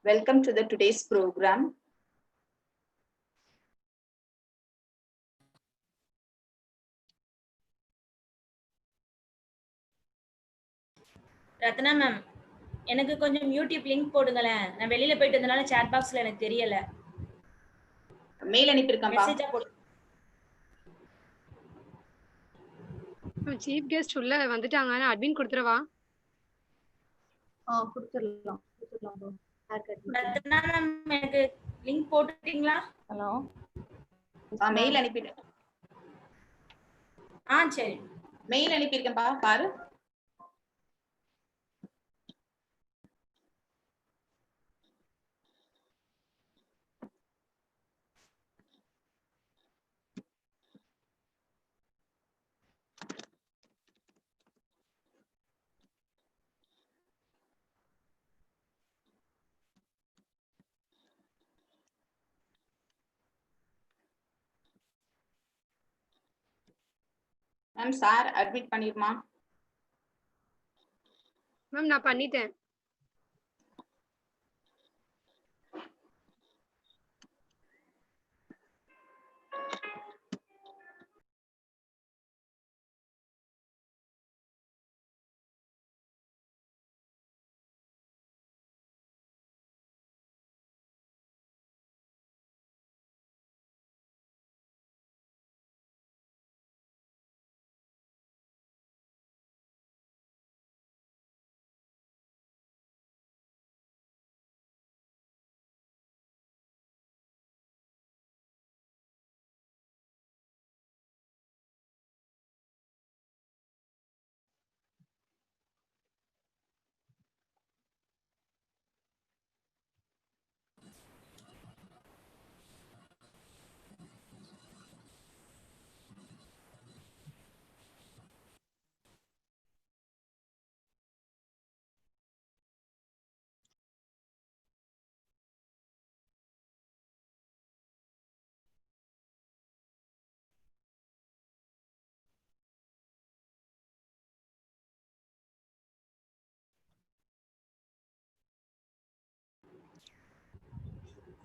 Welcome to the today's program. Ratna ma'am, எனக்கு கொஞ்சம் YouTube link போடுங்களேன். நான் வெளியில போயிட்டு வந்தனால சாட் பாக்ஸ்ல எனக்கு தெரியல. மெயில் அனுப்பியிருக்கேன்ப்பா. மெசேஜா போடு. சீஃப் கெஸ்ட் உள்ள வந்துட்டாங்க. நான் அட்மின் கொடுத்துறவா? கொடுத்துடலாம். ரத்னா மேம், எனக்கு லிங்க் போட்டுட்டீங்களா? ஹலோ, மெயில் அனுப்பிட்டேன். சரி. மெயில் அனுப்பியிருக்கேன்ப்பா, பாரு. மேம், சார் அட்மிட் பண்ணிருமா? மேம் நான் பண்ணிட்டேன்.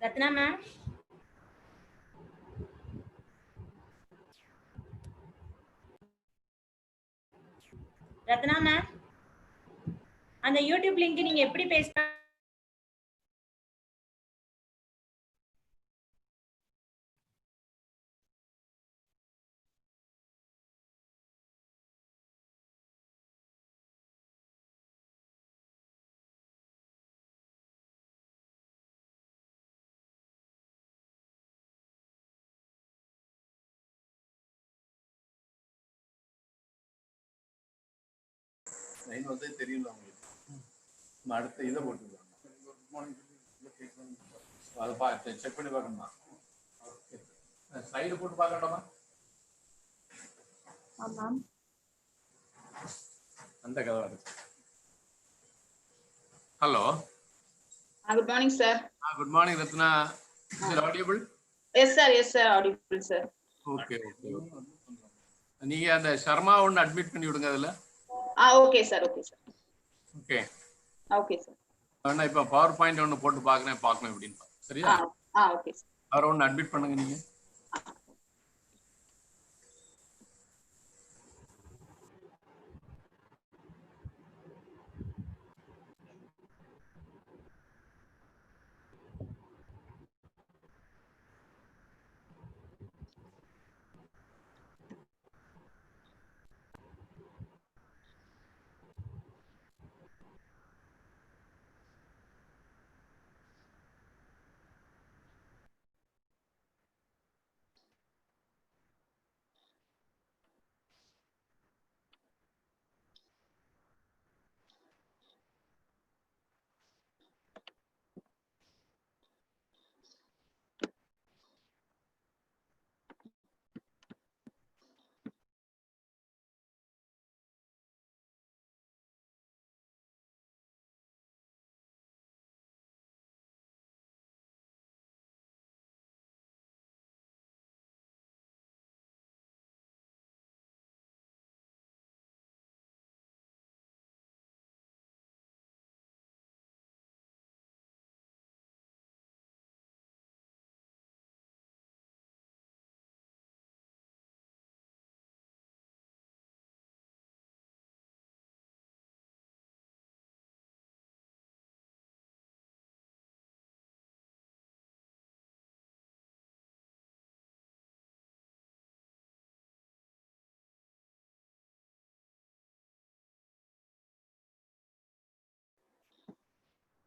ரத்னா மேம், ரத்னா மேம், அந்த யூடியூப் லிங்க் நீங்க எப்படி பேஸ்ட் லைன் வந்து தெரியல உங்களுக்கு. அடுத்த இதை போட்டுருக்காங்க. அதை பார்த்து செக் பண்ணி பார்க்கணுமா? ஸ்லைடு போட்டு பார்க்கணுமா? ஆமாம். அந்த கதை இருக்கு. Hello. Good morning, sir. Good morning, Ratna. Is it audible? Yes, sir. Yes, sir. Audible, sir. Okay. நீங்க அந்த சர்மா ஒன்னு அட்மிட் பண்ணி விடுங்க அதுல. Okay, sir. Okay, sir. Okay. Okay, sir. நான் இப்ப பவர் பாயிண்ட் ஒன்னு போட்டு பார்க்கணும் எப்படின்னு. சரியா? Okay, sir. அவரை ஒன்னு அட்மிட் பண்ணுங்க நீங்க.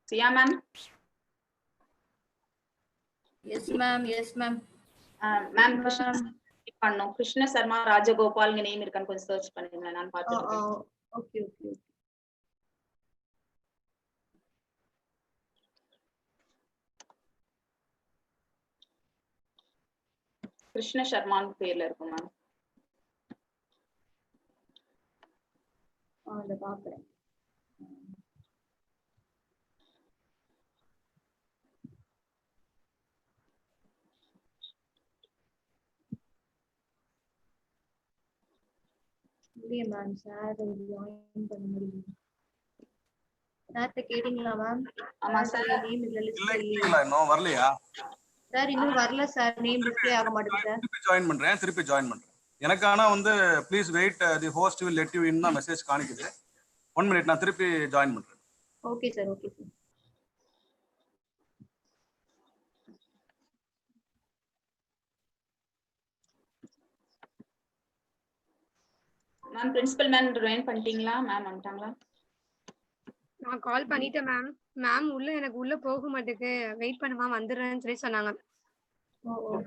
Siya ma'am. Yes ma'am, yes ma'am. Ma'am பண்ணோம். கிருஷ்ண சர்மா ராஜகோபால் நேம் இருக்கான்னு கொஞ்சம் சர்ச் பண்ணுங்க, நான் பார்த்துட்டு. Okay okay. கிருஷ்ண சர்மான்னு பேர்ல இருக்கும் மேம். அத பாக்குறேன். இல்லையே மேம், சார் ஜாயின் பண்ண முடியல. சார்ட்ட கேட்டீங்களா மேம்? ஆமா சார். நேம் இதுல லிஸ்ட்ல இல்லையா? இன்னும் வரலையா சார்? இன்னும் வரல சார், நேம் டிஸ்ப்ளே ஆக மாட்டேங்குது சார். திருப்பி ஜாயின் பண்றேன். எனக்கு ஆனா வந்து please wait, the host will let you in தான் மெசேஜ் காணிக்குது. 1 மினிட், நான் திருப்பி ஜாயின் பண்றேன். Okay sir, okay sir. Ma'am principal ma'am join பண்ணிட்டீங்களா? மேம் வந்துட்டாங்களா? நான் கால் பண்ணிட்டேன் மேம். மேம் எனக்கு உள்ள போக மாட்டேங்குது, வெயிட் பண்ணுமா, வந்துடுறேன்னு சொல்லி சொன்னாங்க. ஓ.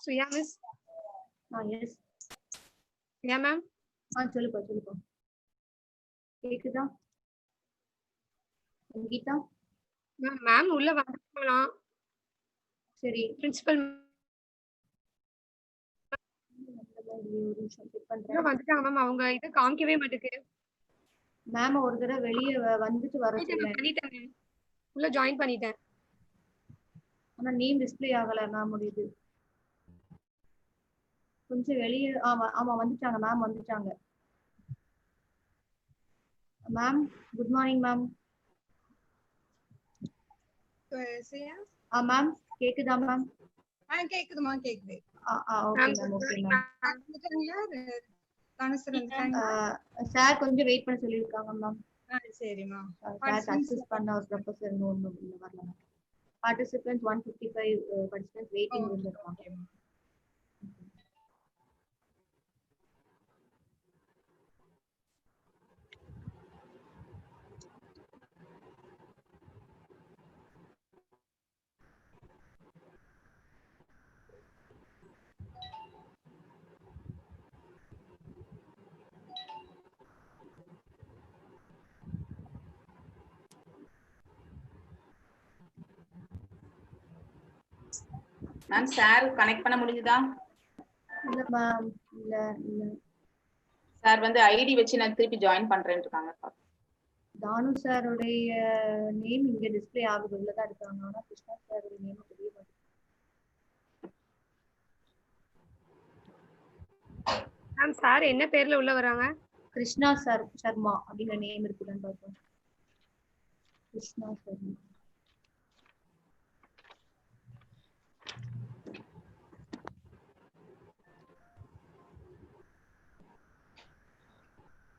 சுயா மிஸ். எஸ். சுயா மேம். சொல்லுப்பா. கேக்குதா கீதா? மேம் உள்ள வந்துட்டாங்களாம். சரி, பிரின்சிபல் வந்துட்டாங்க மேம். அவங்க இதை காமிக்கவே மாட்டேங்குது. மேம் ஒரு தடவை வெளியே வந்துட்டு வர சொல்லுங்க. பண்ணிட்டேன், உள்ள ஜாயின் பண்ணிட்டேன். ஆனா நேம் டிஸ்ப்ளே ஆகல மேம். முடியுது கொஞ்சம் வெளியே. ஆமா வந்துட்டாங்க மேம், வந்துட்டாங்க ma'am. Good morning ma'am. Ma'am கேக்குதா மேம்? கேக்குதுமா, கேக்குது. Okay ma'am, okay ma'am. Sir கொஞ்சம் வெயிட் பண்ண சொல்லிருக்காங்க மேம். சரிமா. சார் அக்சஸ் பண்ண ஒரு ப்ரொபோசல் ஒன்னு இல்ல வரல. பார்ட்டிசிபென்ட்ஸ் 155 பார்ட்டிசிபென்ட்ஸ் வெயிட்டிங் ரூம்ல இருக்காங்க. மேம் சார் கனெக்ட் பண்ண முடியுதா? இல்ல மேம், இல்ல. சார் வந்து ஐடி வச்சு நான் திருப்பி ஜாயின் பண்றேன்னு இருக்காங்க. தானு சாரோடைய நேம் இங்க டிஸ்ப்ளே ஆகுது, உள்ளதான் இருக்காங்க. ஆனா கிருஷ்ணா சாரோட நேம் தெரிய மாட்டேங்குது. மேம் சார் என்ன பேர்ல உள்ள வராங்க? கிருஷ்ணா சார் சர்மா அப்படிங்கிற நேம் இருக்குதான்னு பார்ப்போம். Krishna Sharma.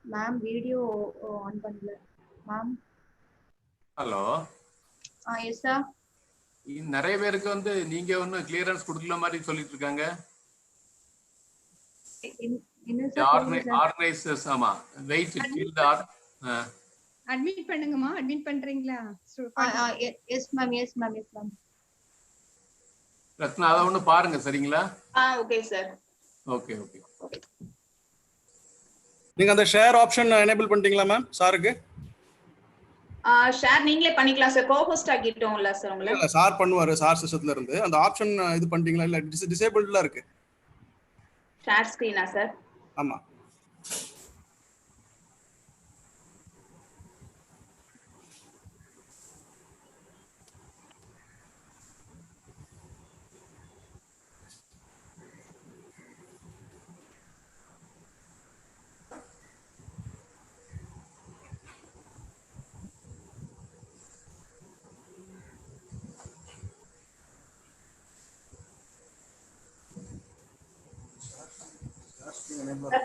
Ma'am video on பண்ணல மேம். ஹலோ. Yes sir. நிறைய பேருக்கு வந்து நீங்க ஒன்னும் கிளியரன்ஸ் கொடுக்கல மாதிரி சொல்லிட்டு இருக்காங்க. என்ன சார்? ஆர்கனைசர்ஸ். ஆமா, வெயிட் அட்மிட் பண்ணுங்கம்மா. அட்மிட் பண்றீங்களா? S ma'am, yes ma'am, yes ma'am. Ratna, அதை ஒண்ணு பாருங்க, சரிங்களா? Okay sir. ஓகே. நீங்க அந்த ஷேர் ஆப்ஷன் எனேபிள் பண்ணிட்டீங்களா மேம் சாருக்கு? ஷேர் நீங்களே பண்ணிக்கலாம் சார். கோஹோஸ்ட் ஆக்கிட்டோம்ல சார் உங்களை. இல்ல, சார் பண்ணுவாரு. சார் சிஸ்டத்துல இருந்து அந்த ஆப்ஷன் இது பண்ணிட்டீங்களா? இல்ல டிசேபிள்டா இருக்கு ஷேர் ஸ்கிரீனா சார்? ஆமா.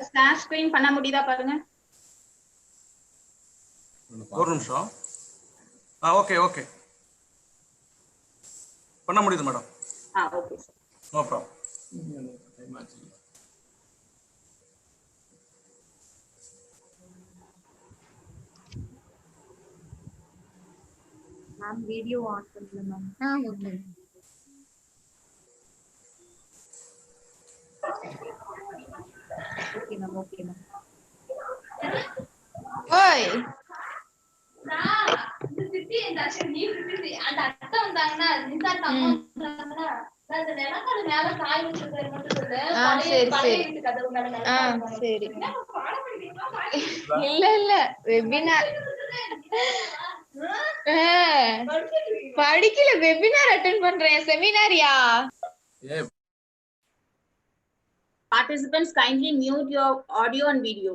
ஷேர் ஸ்கிரீன் பண்ண முடியுதா பாருங்க. ஒரு நிமிஷம். ஓகே ஓகே, பண்ண முடியுது madam. Okay sir. No problem. Ma'am video on பண்ணல ma'am. Okay. Okay ma'am, okay ma'am. ஓய் சரி. இல்ல இல்ல வெபினார் படிக்கல, வெபினார் அட்டெண்ட் பண்றேன். செமினாரியா? Participants, kindly mute your audio and video.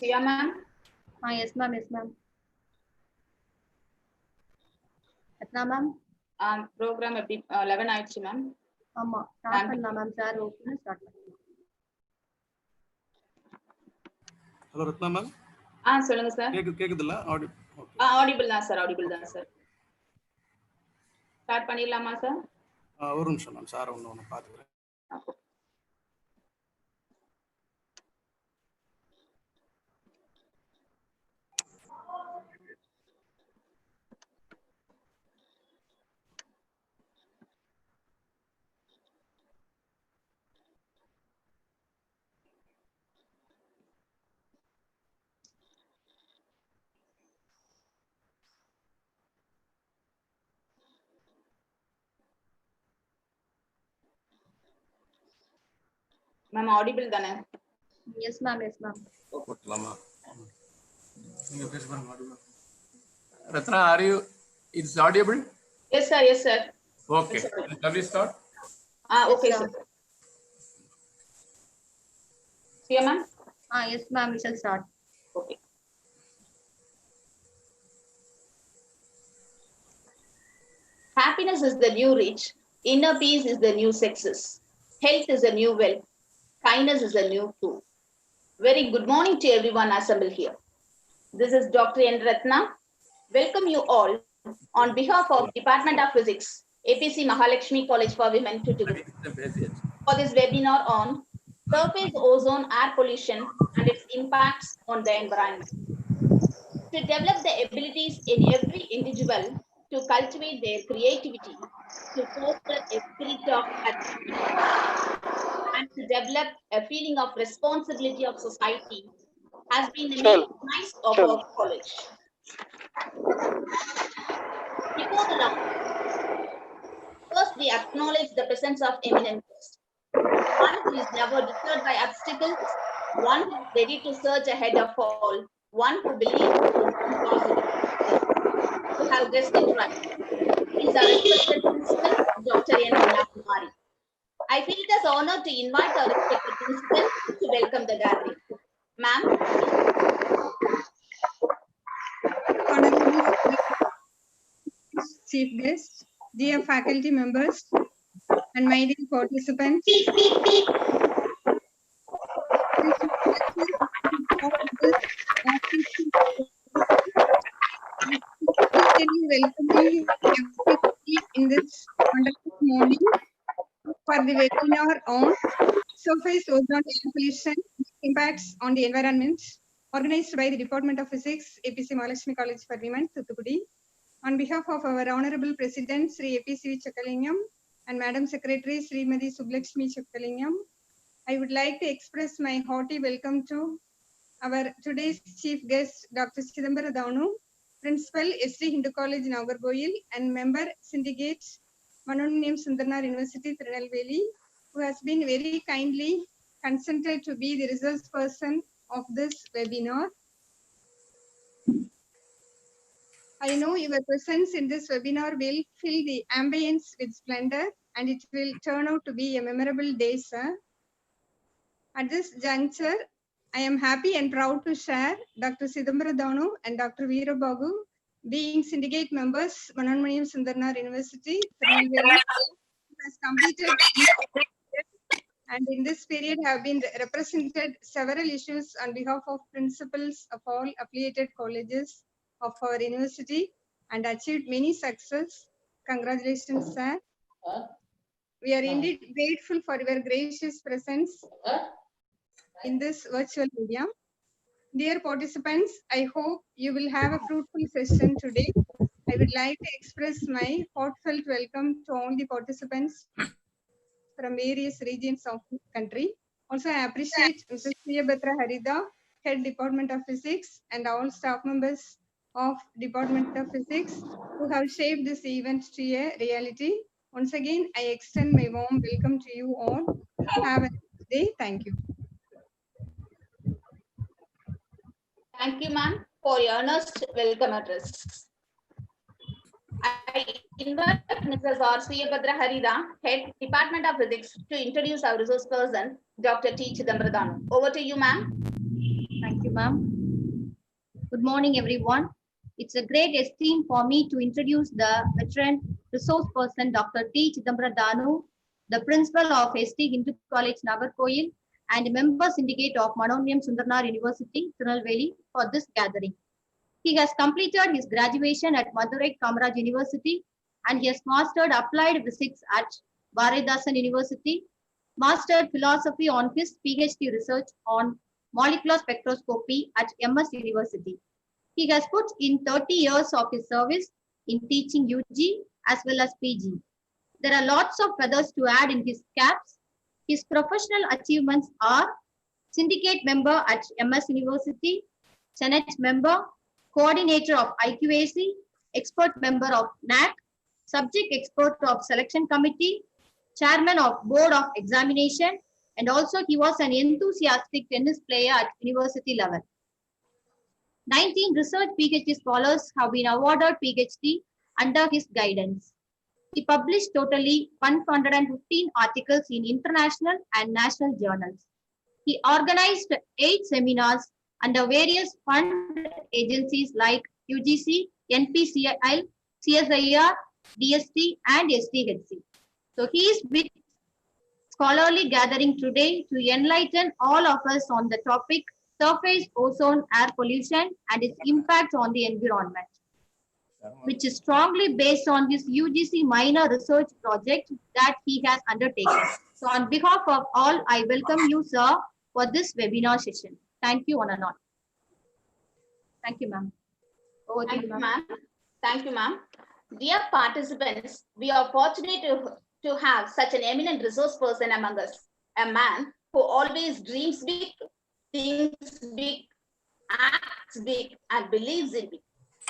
Priya ma'am. Yes ma'am, yes ma'am. எத்தனா மேம்? ப்ரோக்ராம் எப்படி 11 ஆயிடுச்சு மேம். ஆமா, ஸ்டார்ட் பண்ணலாம் மேம். சார் ஓகே, ஸ்டார்ட் பண்ணலாம். Hello Ratna ma'am. சொல்லுங்க சார். கேக்குதுல்ல? ஆடிபிள் தான் சார், ஆடிபிள் தான் சார். ஸ்டார்ட் பண்ணிடலாமா சார்? ஒரு நிமிஷம் மேம், சார் ஒன்று பார்த்துக்கிறேன். மேம் ஆடிபிள் தானே? Yes ma'am, yes ma'am. போட்டலாமா? நீங்க பேச பாருங்க. Audible. Ratna, are you? It's audible? Yes sir, yes sir. Okay. Shall we start? Okay sir. Priya ma'am? Yes ma'am, we shall start. Okay. Happiness is the new rich. Inner peace is the new success. Health is a new wealth. Kindness is a new tool. Very good morning to everyone assembled here. This is Dr. N. Ratna. Welcome you all on behalf of Department of Physics, A.P.C.Mahalaxmi College for Women to for this webinar on surface ozone air pollution and its impacts on the environment. To develop the abilities in every individual to cultivate their creativity, to foster a spirit of achievement, and to develop a feeling of responsibility of society has been the main premise of our college. Before the law, first we acknowledge the presence of eminent guests. One who is never deterred by obstacles, one who is ready to surge ahead of all, one who believes in impossible. To have guest in front is our respected principal, Dr. N. Kumari. I feel it as honor to invite our respected principal to welcome the gathering. Ma'am. chief guest, dear faculty members, and my dear participants. Sincerely welcoming everybody in this wonderful morning for the webinar on surface ozone air pollution impacts on the environment, organized by the Department of Physics, A.P.C.Mahalaxmi College for Women, Thuthukudi. On behalf of our Honorable President, Sri A.P.C. Chakkalingam, and Madam Secretary, Srimati Subbalakshmi Chakkalingam, I would like to express my hearty welcome to our today's chief guest, Dr. Chidambara Danu, Principal, SD Hindu College, Nagarkoil, and Member Syndicate, Manonniyam Sundarnar University, Tirunelveli, who has been very kindly consented to be the resource person of this webinar. I know your presence in this webinar will fill the ambience with splendor, and it will turn out to be a memorable day, sir. At this juncture, I am happy and proud to share Dr. Chidambara Danu and Dr. Veerababu, being syndicate members, Manonniyam Sundarnar University, Tirunelveli, has completed and in this period have been represented several issues on behalf of principals of all affiliated colleges of our university and achieved many success. Congratulations, sir. We are indeed grateful for your gracious presence in this virtual medium. Dear participants, I hope you will have a fruitful session today. I would like to express my heartfelt welcome to all the participants from various regions of the country. Also, I appreciate Mrs. Priyabhadra Harida, Head Department of Physics, and all staff members of Department of Physics who have shaped this event to a reality. Once again, I extend my warm welcome to you all. Have a nice day. Thank you. Thank you, ma'am, for your earnest welcome address. I invite Mrs. R. Priyabhadra Harida, Head Department of Physics, to introduce our resource person, Dr. T. Chidambara Danu. Over to you, ma'am. Thank you, ma'am. Good morning, everyone. It's a great esteem for me to introduce the veteran resource person, Dr. T. Chidambara Danu, the principal of SD Hindu College, Nagarkoil, and member syndicate of Manonniyam Sundarnar University, Tirunelveli, for this gathering. He has completed his graduation at Madurai Kamaraj University, and he has mastered applied physics at Bharatdasan University, mastered philosophy on his PhD research on molecular spectroscopy at MS University. He has put in 30 years of his service in teaching UG as well as PG. There are lots of feathers to add in his caps. His professional achievements are syndicate member at MS University, Senate member, coordinator of IQAC, expert member of NAC, subject expert of selection committee, chairman of board of examination, and also he was an enthusiastic tennis player at university level. 19 research PhD scholars have been awarded PhD under his guidance. He published totally 115 articles in international and national journals. He organized 8 seminars under various fund agencies like UGC, NPCIL, CSIR, DST, and STHC. So he is with scholarly gathering today to enlighten all of us on the topic surface ozone air pollution and its impact on the environment, which is strongly based on his UGC minor research project that he has undertaken. So on behalf of all, I welcome you, sir, for this webinar session. Thank you, one and all. Thank you, ma'am. Over to you, ma'am. Thank you, ma'am. Dear participants, we are fortunate to have such an eminent resource person among us, a man who always dreams big, thinks big, acts big, and believes in big.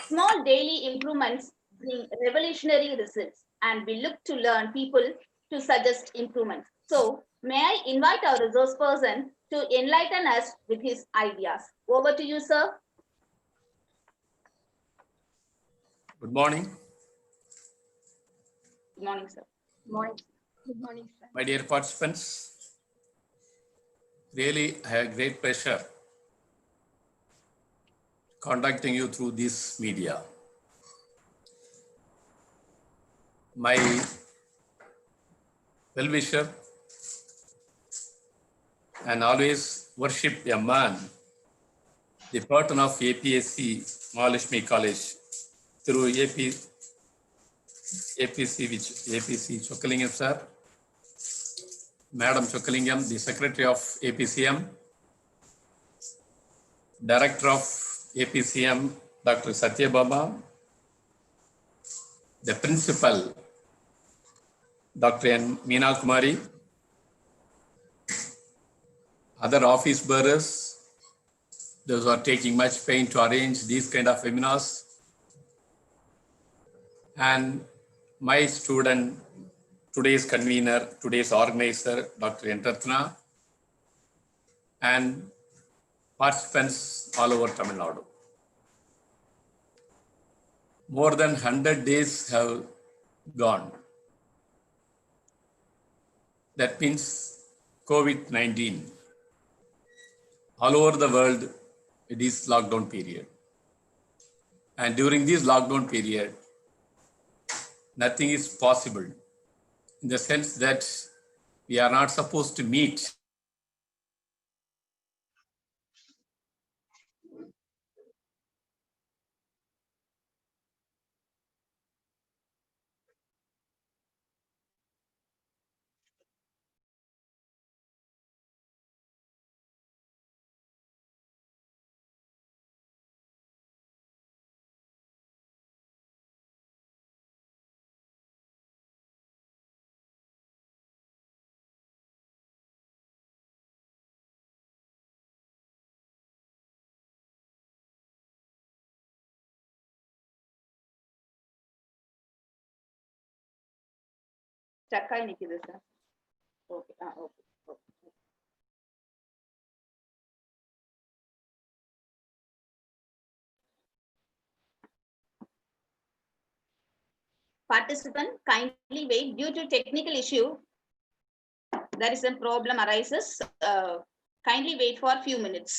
Small daily improvements bring revolutionary results, and we look to learn people to suggest improvements. So, may I invite our resource person to enlighten us with his ideas. Over to you, sir. Good morning. Good morning, sir. Good morning. Good morning, sir. My dear participants, really I have great pleasure contacting you through this media. my well-wisher and always worship a man, the patron of A.P.C.Mahalaxmi College through A.P.C. Chokkalingam sir, Madam Chokkalingam, the Secretary of A.P.C.M., Director of A.P.C.M., Dr. Satya Baba, the Principal, Dr. N. Meena Kumari, other office bearers, those who are taking much pain to arrange these kind of webinars, and my student, today's convener, today's organizer, Dr. N. Ratna, and participants all over Tamil Nadu. More than 100 days have gone. That means COVID-19. All over the world, it is lockdown period. And during this lockdown period, nothing is possible in the sense that we are not supposed to meet. Stuck ஆகி நிக்குது sir. Okay. Okay. Okay. Participant, kindly wait. Due to technical issue, there is a problem arises. Kindly wait for a few minutes.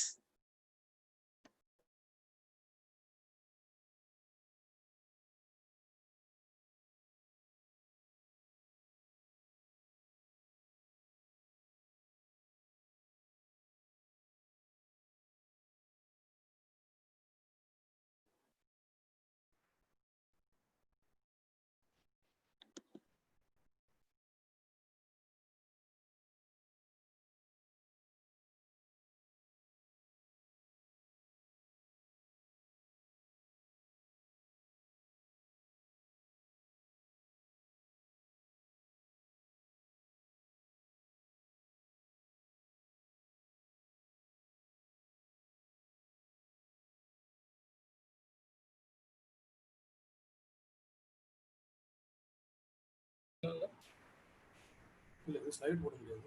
slide போட முடியாது.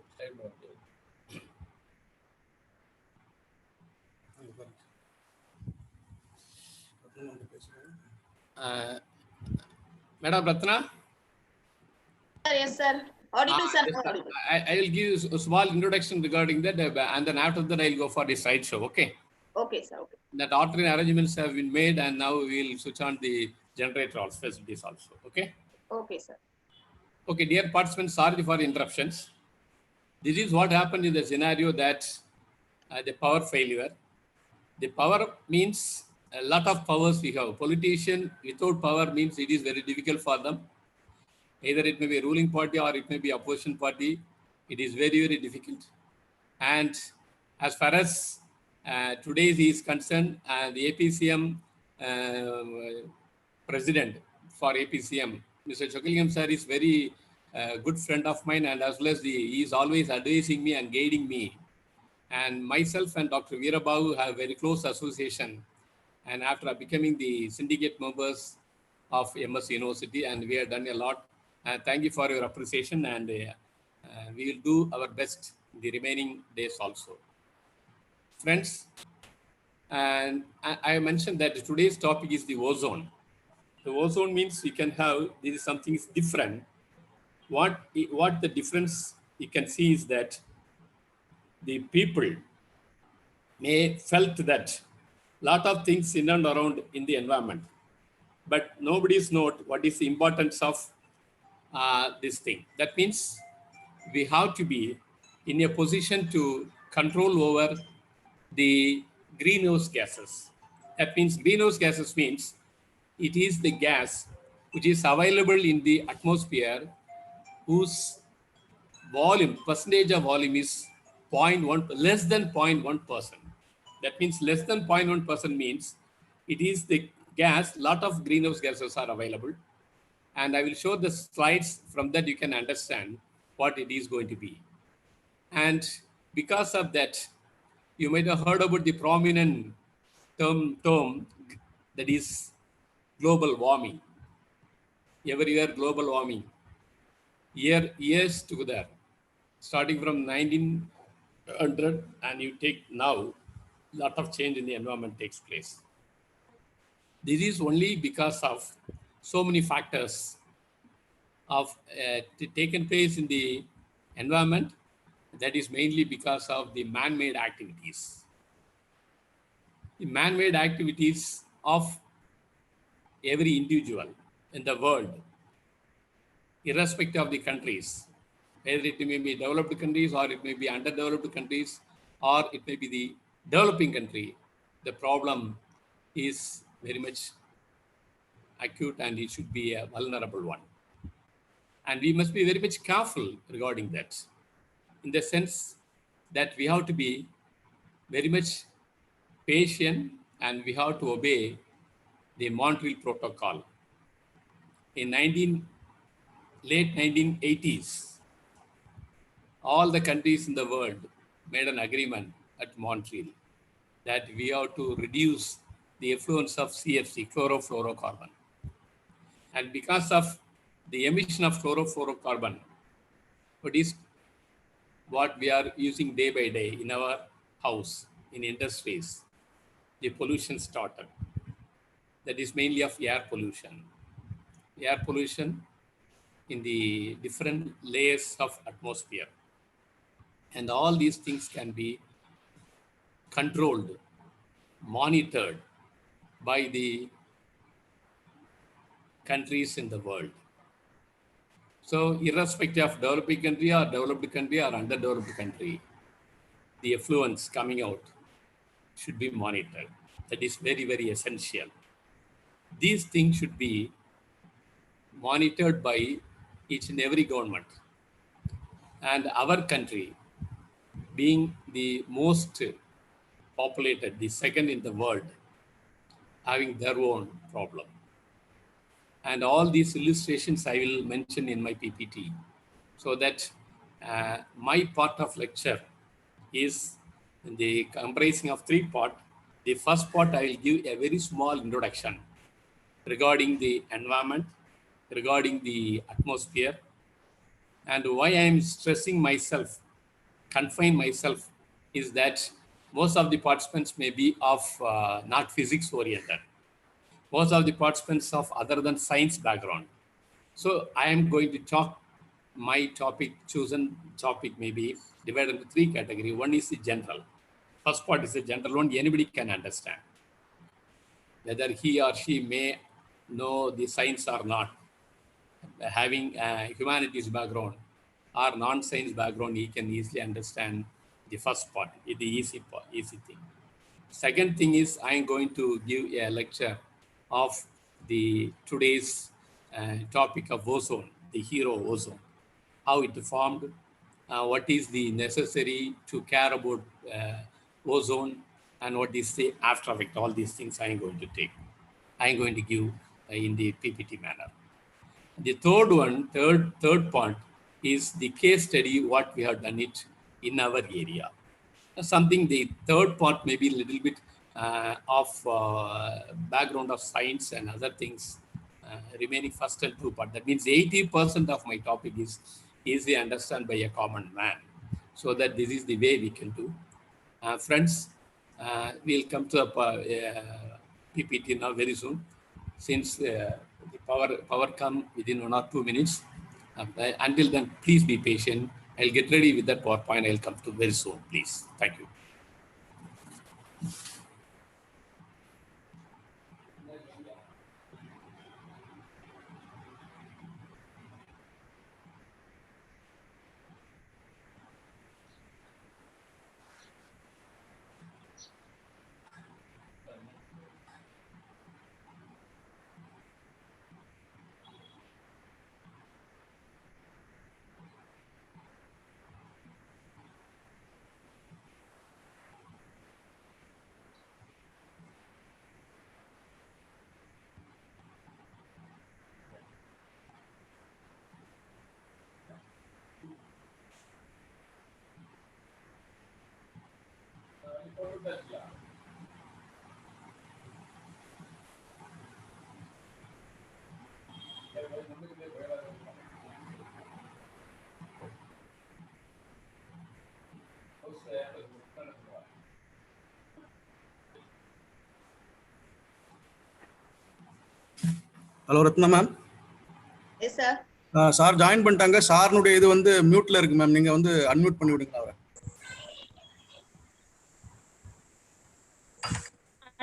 Madam Ratna? Yes, sir. Audible, sir. Audible. I will give you a small introduction regarding that, and then after that I'll go for the slideshow, okay? Okay, sir. Okay. That alternate arrangements have been made, and now we will switch on the generator facilities also, okay? Okay, sir. Okay, dear participants, sorry for the interruptions. This is what happened in the scenario that the power failure. The power means a lot of powers we have. Politician without power means it is very difficult for them. Either it may be a ruling party or it may be opposition party. It is very, very difficult. And as far as today is concerned, the A.P.C.M. President for A.P.C.M., Mr. Chokkalingam sir is very good friend of mine, and as well as he is always advising me and guiding me. And myself and Dr. Veerababu have very close association. And after becoming the syndicate members of MS University, and we have done a lot. Thank you for your appreciation, and we will do our best the remaining days also. Friends, and I mentioned that today's topic is the ozone. The ozone means you can have, this is something is different. What the difference you can see is that the people may felt that lot of things in and around in the environment, but nobody's known what is the importance of this thing. That means we have to be in a position to control over the greenhouse gases. That means greenhouse gases means it is the gas which is available in the atmosphere whose volume, percentage of volume is 0.1, less than 0.1%. That means less than 0.1% means it is the gas, lot of greenhouse gases are available. And I will show the slides. From that you can understand what it is going to be. And because of that, you might have heard about the prominent term that is global warming. Every year global warming, years together, starting from 1900 and you take now, lot of change in the environment takes place. This is only because of so many factors of taken place in the environment. That is mainly because of the man-made activities. The man-made activities of every individual in the world, irrespective of the countries, whether it may be developed countries or it may be underdeveloped countries or it may be the developing country, the problem is very much acute and it should be a vulnerable one. And we must be very much careful regarding that, in the sense that we have to be very much patient and we have to obey the Montreal Protocol. In late 1980s, all the countries in the world made an agreement at Montreal that we have to reduce the effluence of CFC, chlorofluorocarbon. And because of the emission of chlorofluorocarbon, what we are using day by day in our house, in industries, the pollution started. That is mainly of air pollution. Air pollution in the different layers of atmosphere. And all these things can be controlled, monitored by the countries in the world. So irrespective of developing country or developed country or underdeveloped country, the effluents coming out should be monitored. That is very, very essential. These things should be monitored by each and every government. And our country, being the most populated, the second in the world, having their own problem. And all these illustrations I will mention in my PPT, so that my part of lecture is the comprising of three parts. The first part, I will give a very small introduction regarding the environment, regarding the atmosphere, and why I am stressing myself, confine myself, is that most of the participants may be of not physics oriented. Most of the participants of other than science background. So I am going to talk, my topic, chosen topic may be divided into three categories. One is the general. First part is the general one, anybody can understand. Whether he or she may know the science or not, having a humanities background or non-science background, he can easily understand the first part, the easy thing. Second thing is I am going to give a lecture of the today's topic of ozone, the hero ozone, how it formed, what is the necessary to care about ozone, and what is the after effect. All these things I am going to take. I am going to give in the PPT manner. The third part is the case study, what we have done it in our area. Something, the third part may be a little bit of background of science and other things, remaining first and two part. That means 80% of my topic is easily understood by a common man. So that this is the way we can do. Friends, we'll come to a PPT now very soon. Since the power come within 1 or 2 minutes, until then, please be patient. I'll get ready with that PowerPoint. I'll come to very soon, please. Thank you. Hello Ratna ma'am. Yes, sir. Sir join பண்ணிட்டாங்க. சார்னுடைய இது வந்து மியூட்ல இருக்கு ma'am. நீங்க வந்து unmute பண்ணி விடுங்க அவரை.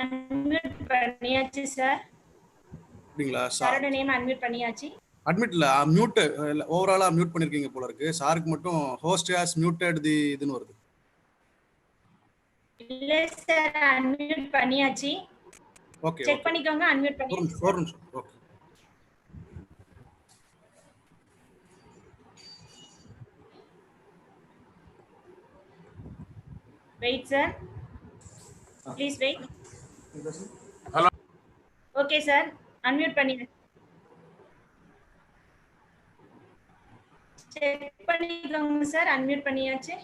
Unmute பண்ணியாச்சு சார். அப்படிங்களா? சாரோட நேம் அன்மியூட் பண்ணியாச்சு. அட்மிட் இல்ல, மியூட் ஓவராலா மியூட் பண்ணிருக்கீங்க போல இருக்கு. சாருக்கு மட்டும் ஹோஸ்ட் ஹஸ் மியூட்டட் தி இதுன்னு வருது. இல்ல சார், அன்மியூட் பண்ணியாச்சு. ஓகே, செக் பண்ணிக்கோங்க, அன்மியூட் பண்ணியாச்சு. ஒரு நிமிஷம். Okay. Wait sir, please wait. Hello. Okay sir, unmute பண்ணியாச்சு. செக் பண்ணிக்கோங்க சார், அன்மியூட் பண்ணியாச்சு.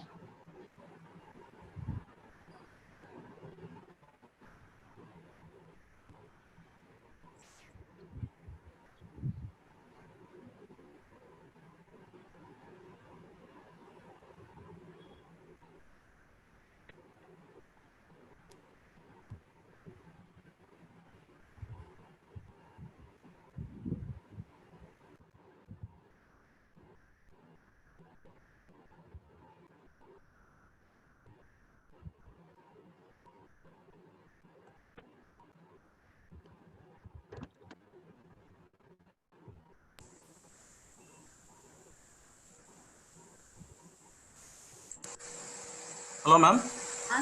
Hello ma'am.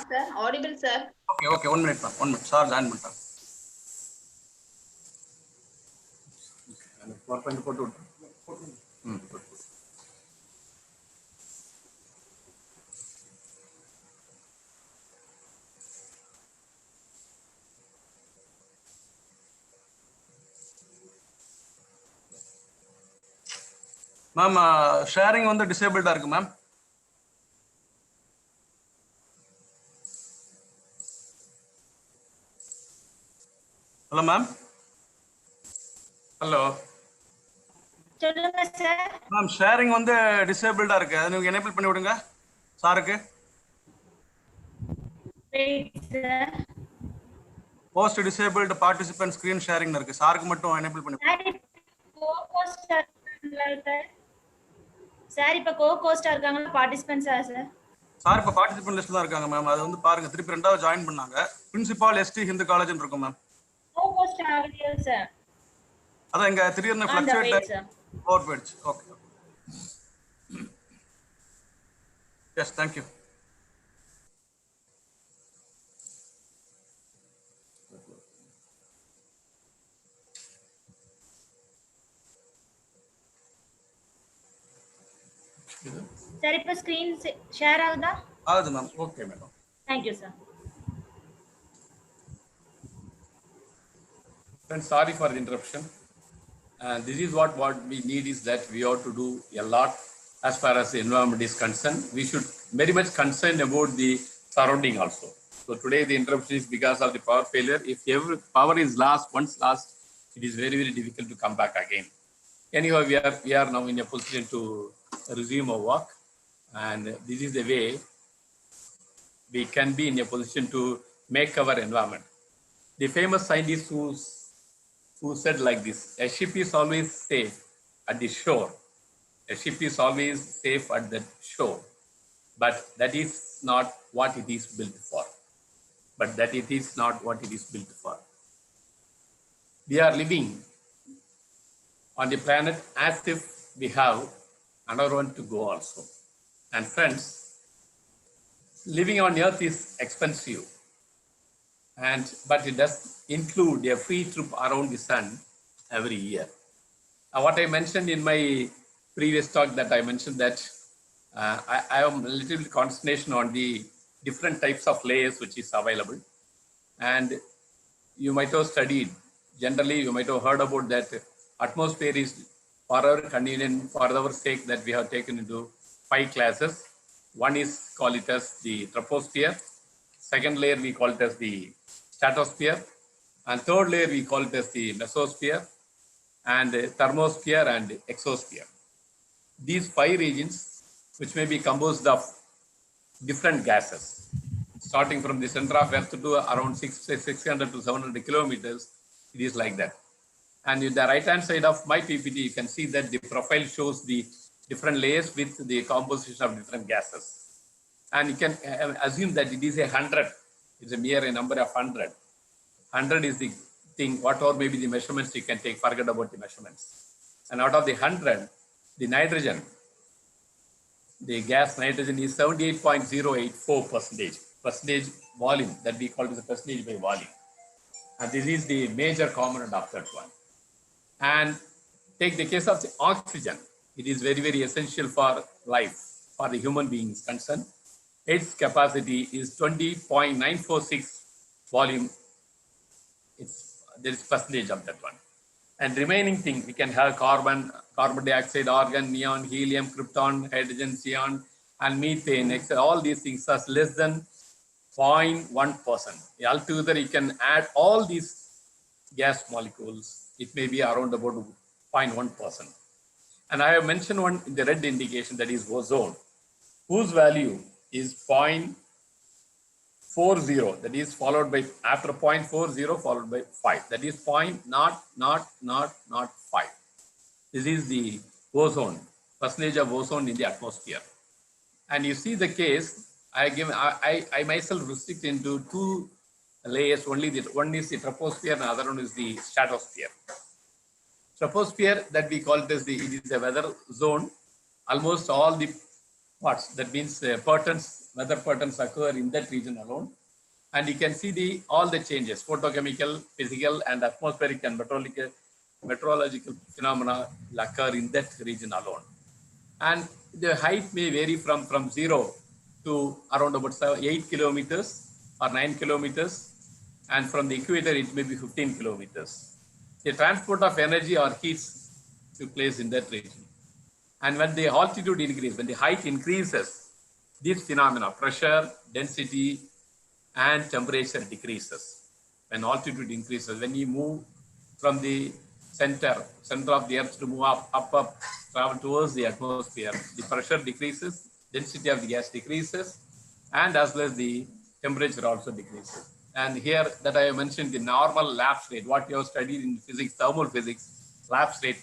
Sir, audible, sir. Okay 1 minute ma'am. 1 minute. Sir join பண்ணிட்டாங்க. போட்டு விட்டு. மேம் ஷேரிங் வந்து டிசேபிள்டா இருக்கு மேம். Hello ma'am. ஹலோ. சொல்லுங்க சார். மேம் ஷேரிங் வந்து டிசேபிள்டா இருக்கு. அதை நீங்க எனேபிள் பண்ணி விடுங்க சாருக்கு. Wait sir. Post disabled participant screen sharing இருக்கு. சாருக்கு மட்டும் எனேபிள் பண்ணி விடுங்க. சார் இப்ப கோ-கோஸ்டா இருக்காங்களா பார்ட்டிசிபென்ட்ஸா சார்? சார் இப்ப பார்ட்டிசிபென்ட் லிஸ்ட்ல தான் இருக்காங்க மேம். அது வந்து பாருங்க, திருப்பி ரெண்டாவது ஜாயின் பண்ணாங்க. பிரின்சிபால் எஸ்டி ஹிந்து காலேஜ்னு இருக்கும் மேம். கோ-கோஸ்ட் ஆகலையா சார்? அதான் இங்க திடீர்னு ஃப்ளக்சுவேட் ஓவர் போயிடுச்சு. ஓகே. Yes, thank you. சார் இப்ப ஸ்கிரீன் ஷேர் ஆகுதா? ஆகுது ma'am. Okay madam. Thank you sir. Friends, sorry for the interruption. This is what we need is that we ought to do a lot as far as the environment is concerned. We should very much concern about the surrounding also. So today the interruption is because of the power failure. If every power is once lost, it is very, very difficult to come back again. Anyhow, we are now in a position to resume our work, and this is the way we can be in a position to make our environment. The famous scientist who said like this: a ship is always safe at the shore. A ship is always safe at the shore, but that is not what it is built for. But that it is not what it is built for. We are living on the planet as if we have another one to go also. And friends, living on Earth is expensive, but it does include a free trip around the sun every year. What I mentioned in my previous talk, that I mentioned that I am a little bit concentration on the different types of layers which is available. And you might have studied, generally you might have heard about that atmosphere is for our convenience, for our sake, that we have taken into 5 classes. One is call it as the troposphere. Second layer we call it as the stratosphere. And third layer we call it as the mesosphere, and thermosphere and exosphere. These 5 regions, which may be composed of different gases, starting from the center of Earth to around 600 to 700 kilometers, it is like that. And in the right-hand side of my PPT, you can see that the profile shows the different layers with the composition of different gases. And you can assume that it is 100. It's a mere number of 100. 100 is the thing, whatever may be the measurements you can take, forget about the measurements. And out of the 100, the nitrogen, the gas nitrogen is 78.084% percentage volume that we call as a percentage by volume. And this is the major component of that one. And take the case of the oxygen. It is very, very essential for life, for the human beings concerned. Its capacity is 20.946 volume. There is percentage of that one. And remaining thing, we can have carbon dioxide, argon, neon, helium, krypton, hydrogen, xenon, and methane. All these things are less than 0.1%. Altogether, you can add all these gas molecules. It may be around about 0.1%. And I have mentioned one in the red indication, that is ozone, whose value is 0.40. That is followed by, after 0.40 followed by 5. That is 0.0005. This is the ozone, percentage of ozone in the atmosphere. And you see the case, I myself restrict into two layers. Only one is the troposphere and the other one is the stratosphere. Troposphere, that we call it as it is a weather zone. Almost all the parts, that means weather patterns occur in that region alone. And you can see all the changes, photochemical, physical, and atmospheric and meteorological phenomena occur in that region alone. And the height may vary from 0 to around about 8 kilometers or 9 kilometers. And from the equator, it may be 15 kilometers. The transport of energy or heat took place in that region. And when the altitude increases, when the height increases, these phenomena, pressure, density, and temperature decreases. When altitude increases, when you move from the center of the earth to move up, travel towards the atmosphere, the pressure decreases, density of the gas decreases, and as well as the temperature also decreases. And here that I have mentioned the normal lapse rate, what you have studied in physics, thermal physics, lapse rate.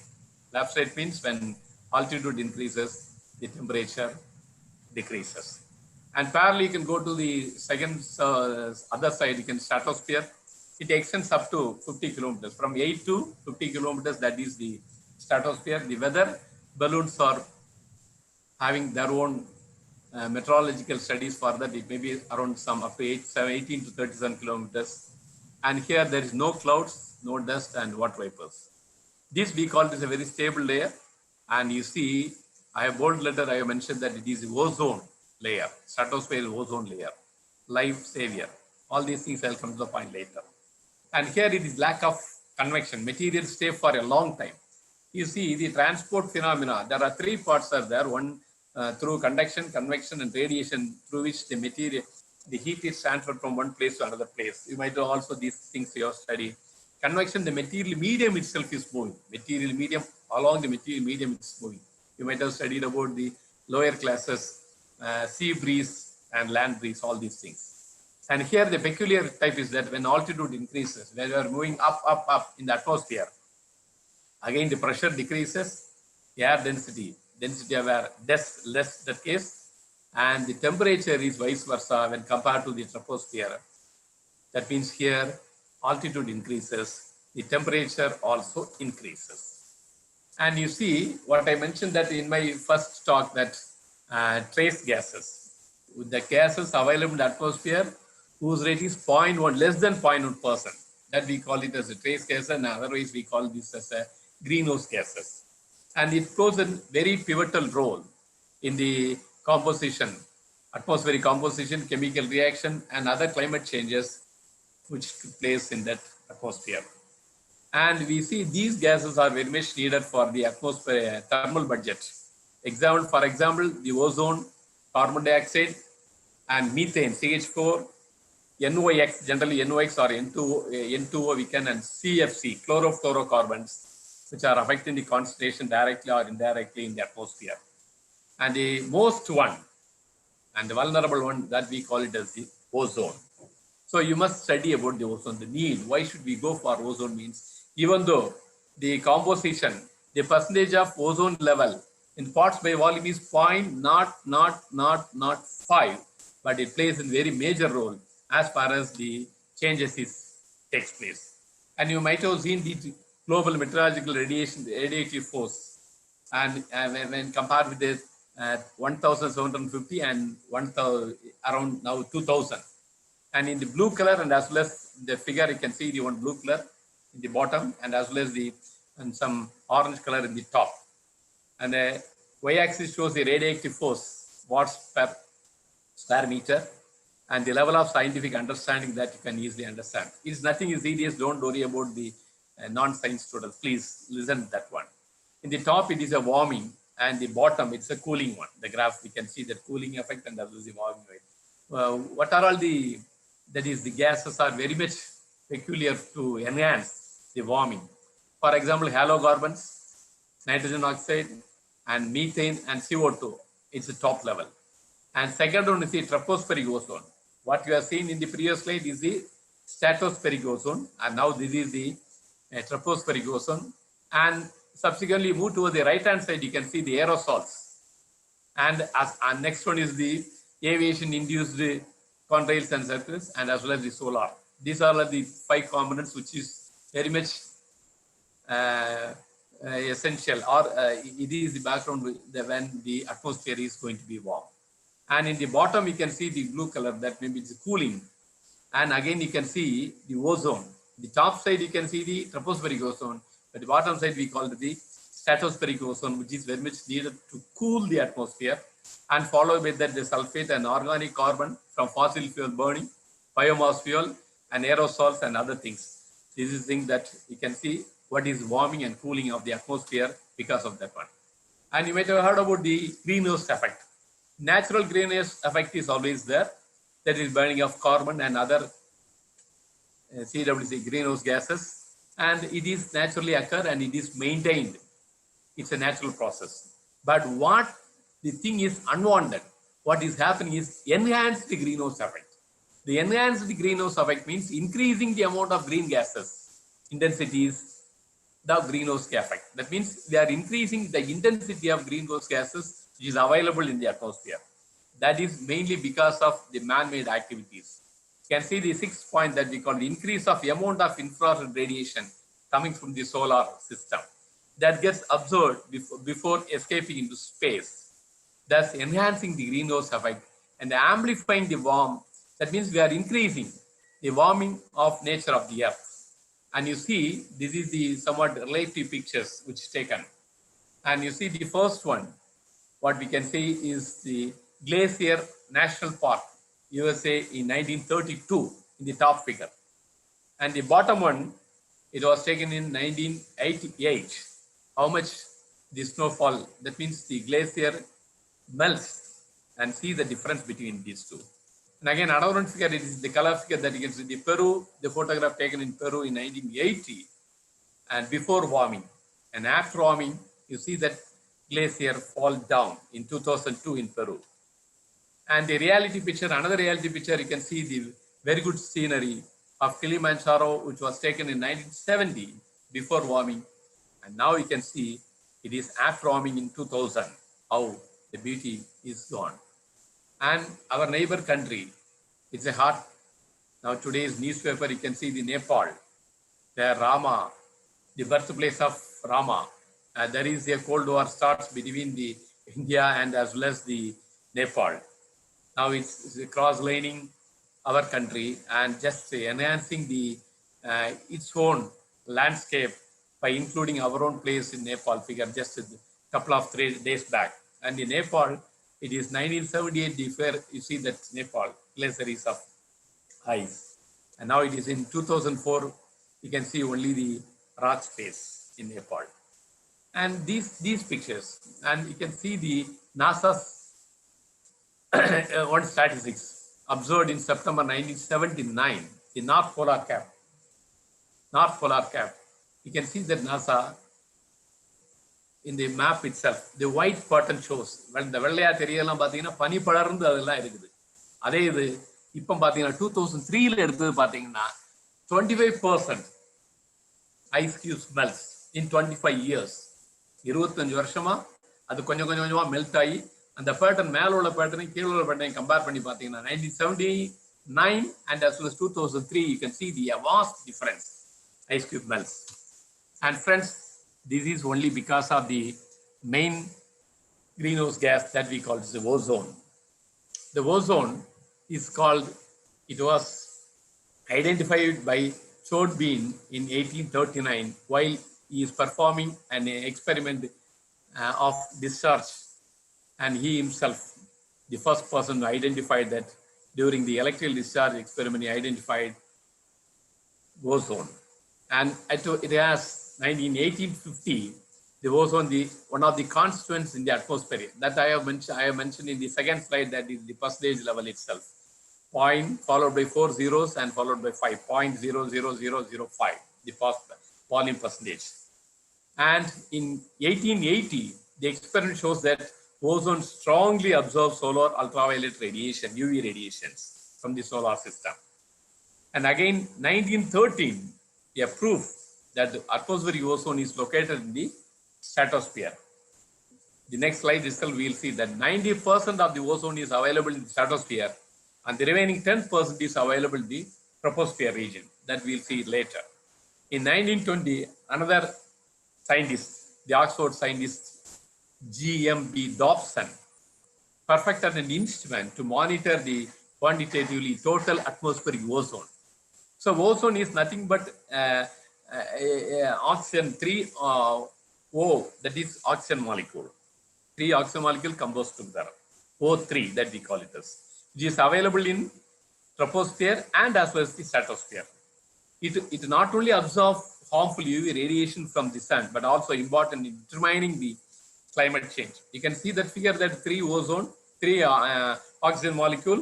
Lapse rate means when altitude increases, the temperature decreases. And parallel, you can go to the second other side, you can stratosphere. It extends up to 50 kilometers. From 8 to 50 kilometers, that is the stratosphere. The weather balloons are having their own meteorological studies for that. It may be around some up to 18 to 37 kilometers. And here there is no clouds, no dust, and water vapors. This we call this a very stable layer. And you see, I have bold letter, I have mentioned that it is the ozone layer, stratosphere ozone layer, life savior. All these things I'll come to the point later. And here it is lack of convection. Materials stay for a long time. You see the transport phenomena. There are three parts are there. One through conduction, convection, and radiation, through which the material, the heat is transferred from one place to another place. You might know also these things you have studied. Convection, the material medium itself is moving. Material medium, along the material medium it's moving. You might have studied about the lower classes, sea breeze and land breeze, all these things. And here the peculiar type is that when altitude increases, when you are moving up in the atmosphere, again the pressure decreases, air density of air less that case, and the temperature is vice versa when compared to the troposphere. That means here altitude increases, the temperature also increases. And you see what I mentioned that in my first talk, that trace gases, with the gases available in the atmosphere whose rate is 0.1, less than 0.1%, that we call it as a trace gas, and otherwise we call this as a greenhouse gases. And it plays a very pivotal role in the composition, atmospheric composition, chemical reaction, and other climate changes which took place in that atmosphere. And we see these gases are very much needed for the atmosphere thermal budget. For example, the ozone, carbon dioxide, and methane, CH4, NOx, generally NOx or N2O we can, and CFC, chlorofluorocarbons, which are affecting the concentration directly or indirectly in the atmosphere. And the most one, and the vulnerable one, that we call it as the ozone. So you must study about the ozone, the need. Why should we go for ozone means, even though the composition, the percentage of ozone level in parts by volume is 0.0005, but it plays a very major role as far as the changes takes place. And you might have seen the global meteorological radiative force, and when compared with this 1,750 and 1,000 around now 2,000. And in the blue color and as well as the figure, you can see the one blue color in the bottom and as well as some orange color in the top. And the y-axis shows the radioactive force, watts per square meter, and the level of scientific understanding that you can easily understand. It's nothing is serious. Don't worry about the non-science students. Please listen to that one. In the top, it is a warming, and the bottom, it's a cooling one. The graph, we can see the cooling effect and that is the warming rate. What are all the, that is the gases are very much peculiar to enhance the warming. For example, halocarbons, nitrogen oxide, and methane and CO2. It's the top level. And second one is the tropospheric ozone. What you have seen in the previous slide is the stratospheric ozone, and now this is the tropospheric ozone. And subsequently move to the right hand side, you can see the aerosols. And next one is the aviation induced contrails and circles, and as well as the solar. These are the 5 components which is very much essential, or it is the background when the atmosphere is going to be warm. And in the bottom, you can see the blue color, that maybe it's cooling. And again, you can see the ozone. The top side, you can see the tropospheric ozone, but the bottom side, we call it the stratospheric ozone, which is very much needed to cool the atmosphere, and followed by that the sulfate and organic carbon from fossil fuel burning, biomass fuel, and aerosols and other things. This is the thing that you can see what is warming and cooling of the atmosphere because of that one. And you might have heard about the greenhouse effect. Natural greenhouse effect is always there. That is burning of carbon and other CWC greenhouse gases, and it is naturally occur and it is maintained. It's a natural process. But what the thing is unwanted, what is happening is enhanced greenhouse effect. The enhanced greenhouse effect means increasing the amount of green gases, intensities, the greenhouse effect. That means they are increasing the intensity of greenhouse gases which is available in the atmosphere. That is mainly because of the man-made activities. You can see the 6th point that we call the increase of the amount of infrared radiation coming from the solar system that gets absorbed before escaping into space, thus enhancing the greenhouse effect and amplifying the warmth. That means we are increasing the warming of nature of the earth. And you see, this is the somewhat relative pictures which is taken. And you see the first one, what we can say is the Glacier National Park, USA in 1932 in the top figure. And the bottom one, it was taken in 1988. How much the snowfall, that means the glacier melts, and see the difference between these two. And again, another one figure, it is the color figure that you can see the Peru, the photograph taken in Peru in 1980, and before warming. And after warming, you see that glacier fall down in 2002 in Peru. And the reality picture, another reality picture, you can see the very good scenery of Kilimanjaro, which was taken in 1970 before warming. And now you can see it is after warming in 2000, how the beauty is gone. And our neighbor country, it's a hot, now today's newspaper, you can see the Nepal, the Rama, the birthplace of Rama. There is a Cold War starts between the India and as well as the Nepal. Now it's cross-lining our country and just enhancing the its own landscape by including our own place in Nepal figure just a couple of 3 days back. And in Nepal, it is 1978 where you see that Nepal glaciers of ice. And now it is in 2004, you can see only the rock space in Nepal. And these pictures, and you can see the NASA's one statistics observed in September 1979, the North Polar Cap. North Polar Cap. You can see that NASA in the map itself, the white pattern shows. When the வெள்ளையா தெரியலாம் பாத்தீங்கன்னா பனி படர்ந்து அதெல்லாம் இருக்குது. அதே இது இப்போ பாத்தீங்கன்னா 2003ல எடுத்தது பாத்தீங்கன்னா 25% ice cubes melts in 25 years. 25 வருஷமா அது கொஞ்சம் கொஞ்சமா மெல்ட் ஆகி அந்த பேட்டர்ன் மேல உள்ள பேட்டர்னை கீழே உள்ள பேட்டர்னை கம்பேர் பண்ணி பார்த்தீங்கன்னா 1979 and as well as 2003 you can see the vast difference. Ice cube melts. And friends, this is only because of the main greenhouse gas that we call the ozone. The ozone is called, it was identified by Chodbin in 1839 while he is performing an experiment of discharge, and he himself, the first person who identified that during the electrical discharge experiment, he identified ozone. And it has 1850, the ozone, one of the constituents in the atmosphere that I have mentioned in the second slide, that is the percentage level itself. Point followed by 4 zeros and followed by 5, 0.00005, the volume percentage. And in 1880, the experiment shows that ozone strongly absorbs solar ultraviolet radiation, UV radiations from the solar system. And again, 1913, a proof that the atmospheric ozone is located in the stratosphere. The next slide itself, we will see that 90% of the ozone is available in the stratosphere, and the remaining 10% is available in the troposphere region. That we'll see later. In 1920, another scientist, the Oxford scientist G.M.B. Dobson, perfected an instrument to monitor the quantitatively total atmospheric ozone. So ozone is nothing but oxygen 3 O, that is oxygen molecule. 3 oxygen molecule composed together, O3 that we call it as. It is available in troposphere and as well as the stratosphere. It not only absorbs harmful UV radiation from the sun, but also important in determining the climate change. You can see that figure, that 3 ozone, 3 oxygen molecule,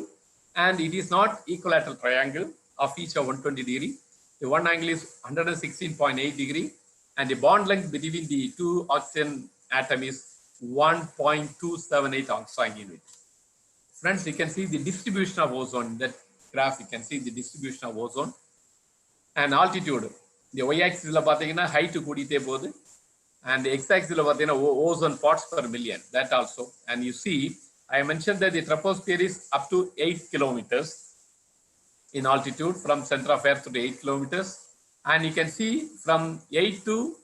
and it is not equilateral triangle of each of 120 degree. The one angle is 116.8 degree, and the bond length between the 2 oxygen atom is 1.278 angstrom unit. Friends, you can see the distribution of ozone in that graph. You can see the distribution of ozone and altitude. The y-axis la pathina height kudite podu, and the x-axis la pathina ozone parts per million, that also. And you see, I mentioned that the troposphere is up to 8 kilometers in altitude from center of earth to 8 kilometers, and you can see from 8 to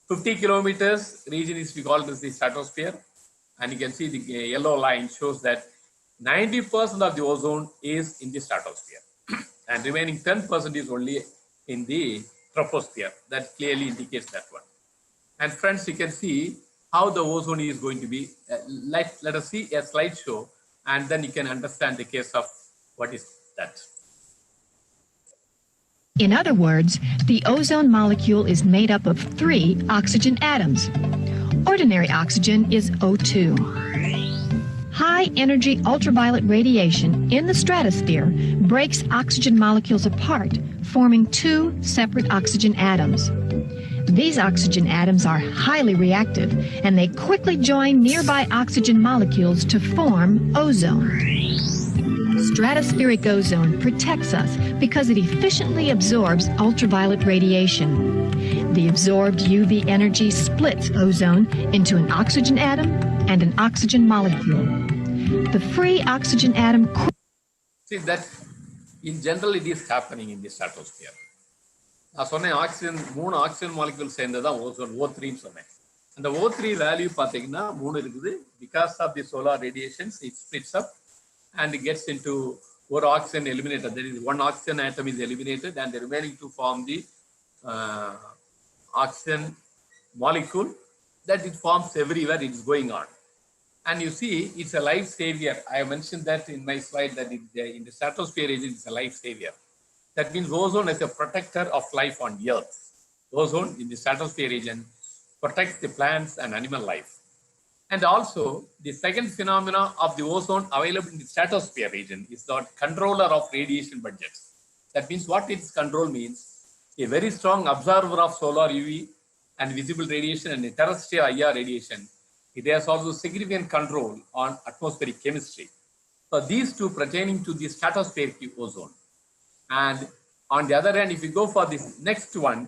50 kilometers region is we call this the stratosphere, and you can see the yellow line shows that 90% of the ozone is in the stratosphere and remaining 10% is only in the troposphere. That clearly indicates that one. And friends, you can see how the ozone is going to be. Let us see a slideshow, and then you can understand the case of what is that. In other words, the ozone molecule is made up of 3 oxygen atoms. Ordinary oxygen is O2. High-energy ultraviolet radiation in the stratosphere breaks oxygen molecules apart, forming 2 separate oxygen atoms. These oxygen atoms are highly reactive, and they quickly join nearby oxygen molecules to form ozone. Stratospheric ozone protects us because it efficiently absorbs ultraviolet radiation. The absorbed UV energy splits ozone into an oxygen atom and an oxygen molecule. The free oxygen atom... See that in general it is happening in the stratosphere. I said oxygen, 3 oxygen molecules சேர்ந்ததான் ozone, O3 சொன்னேன். And the O3 value பார்த்தீங்கன்னா 3 இருக்குது. Because of the solar radiations, it splits up and it gets into 4 oxygen eliminated. There is 1 oxygen atom is eliminated, and the remaining 2 form the oxygen molecule that it forms everywhere. It is going on. And you see, it's a life savior. I mentioned that in my slide that in the stratosphere region, it's a life savior. That means ozone is a protector of life on the earth. Ozone in the stratosphere region protects the plants and animal life. And also, the second phenomena of the ozone available in the stratosphere region is that controller of radiation budgets. That means what its control means, a very strong absorber of solar UV and visible radiation and terrestrial IR radiation. It has also significant control on atmospheric chemistry. So these two pertaining to the stratospheric ozone. And on the other hand, if you go for this next one,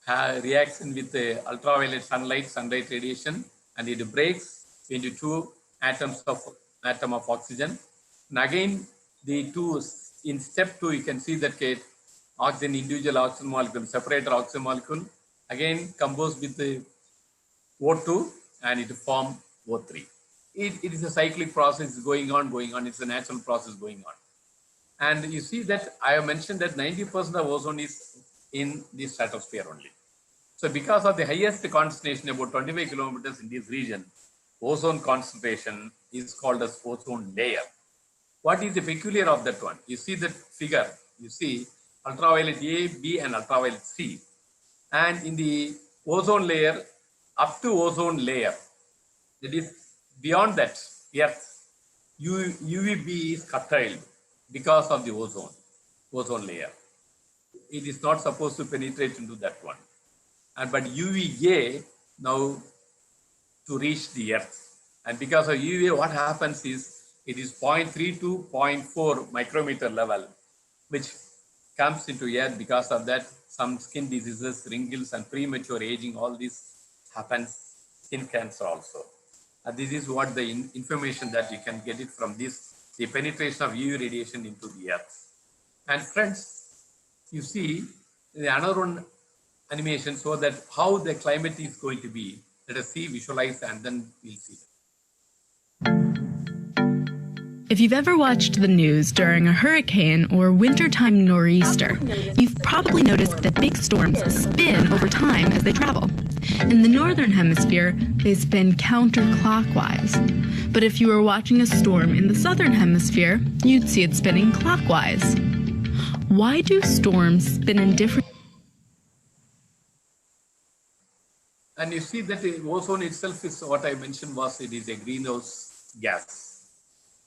reacts with the ultraviolet sunlight radiation, and it breaks into two atom of oxygen. And again, the two in step 2, you can see that oxygen, individual oxygen molecule, separator oxygen molecule, again composed with the O2, and it form O3. It is a cyclic process going on. It's a natural process going on. And you see that I have mentioned that 90% of ozone is in the stratosphere only. So because of the highest concentration, about 25 kilometers in this region, ozone concentration is called as ozone layer. What is the peculiar of that one? You see that figure, you see ultraviolet A, B, and ultraviolet C. And in the ozone layer, up to ozone layer, that is beyond that, Earth, UVB is curtailed because of the ozone layer. It is not supposed to penetrate into that one. But UVA now to reach the Earth. And because of UVA, what happens is it is 0.3 to 0.4 micrometer level, which comes into Earth. Because of that, some skin diseases, wrinkles, and premature aging, all this happens, skin cancer also. This is what the information that you can get it from this, the penetration of UV radiation into the Earth. And friends, you see another one animation so that how the climate is going to be. Let us see, visualize, and then we'll see. If you've ever watched the news during a hurricane or wintertime nor'easter, you've probably noticed that big storms spin over time as they travel. In the northern hemisphere, they spin counterclockwise. But if you were watching a storm in the southern hemisphere, you'd see it spinning clockwise. Why do storms spin in different... And you see that the ozone itself is what I mentioned was it is a greenhouse gas.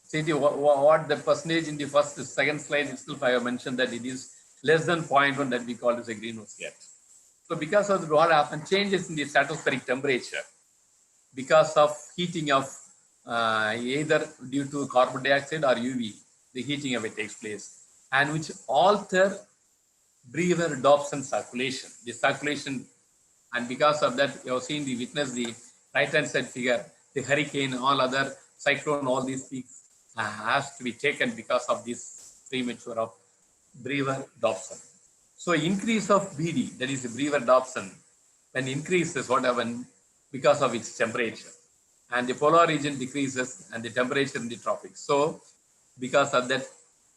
See what the percentage in the second slide itself I have mentioned that it is less than 0.1 that we call as a greenhouse gas. So because of what happened, changes in the stratospheric temperature, because of heating of either due to carbon dioxide or UV, the heating of it takes place, and which alter Brewer-Dobson circulation, the circulation. And because of that, you have seen witness the right-hand side figure, the hurricane, all other cyclone, all these peaks has to be taken because of this premature of Brewer-Dobson. So increase of BD, that is the Brewer-Dobson, when increases what happened because of its temperature. And the polar region decreases and the temperature in the tropics. So because of that,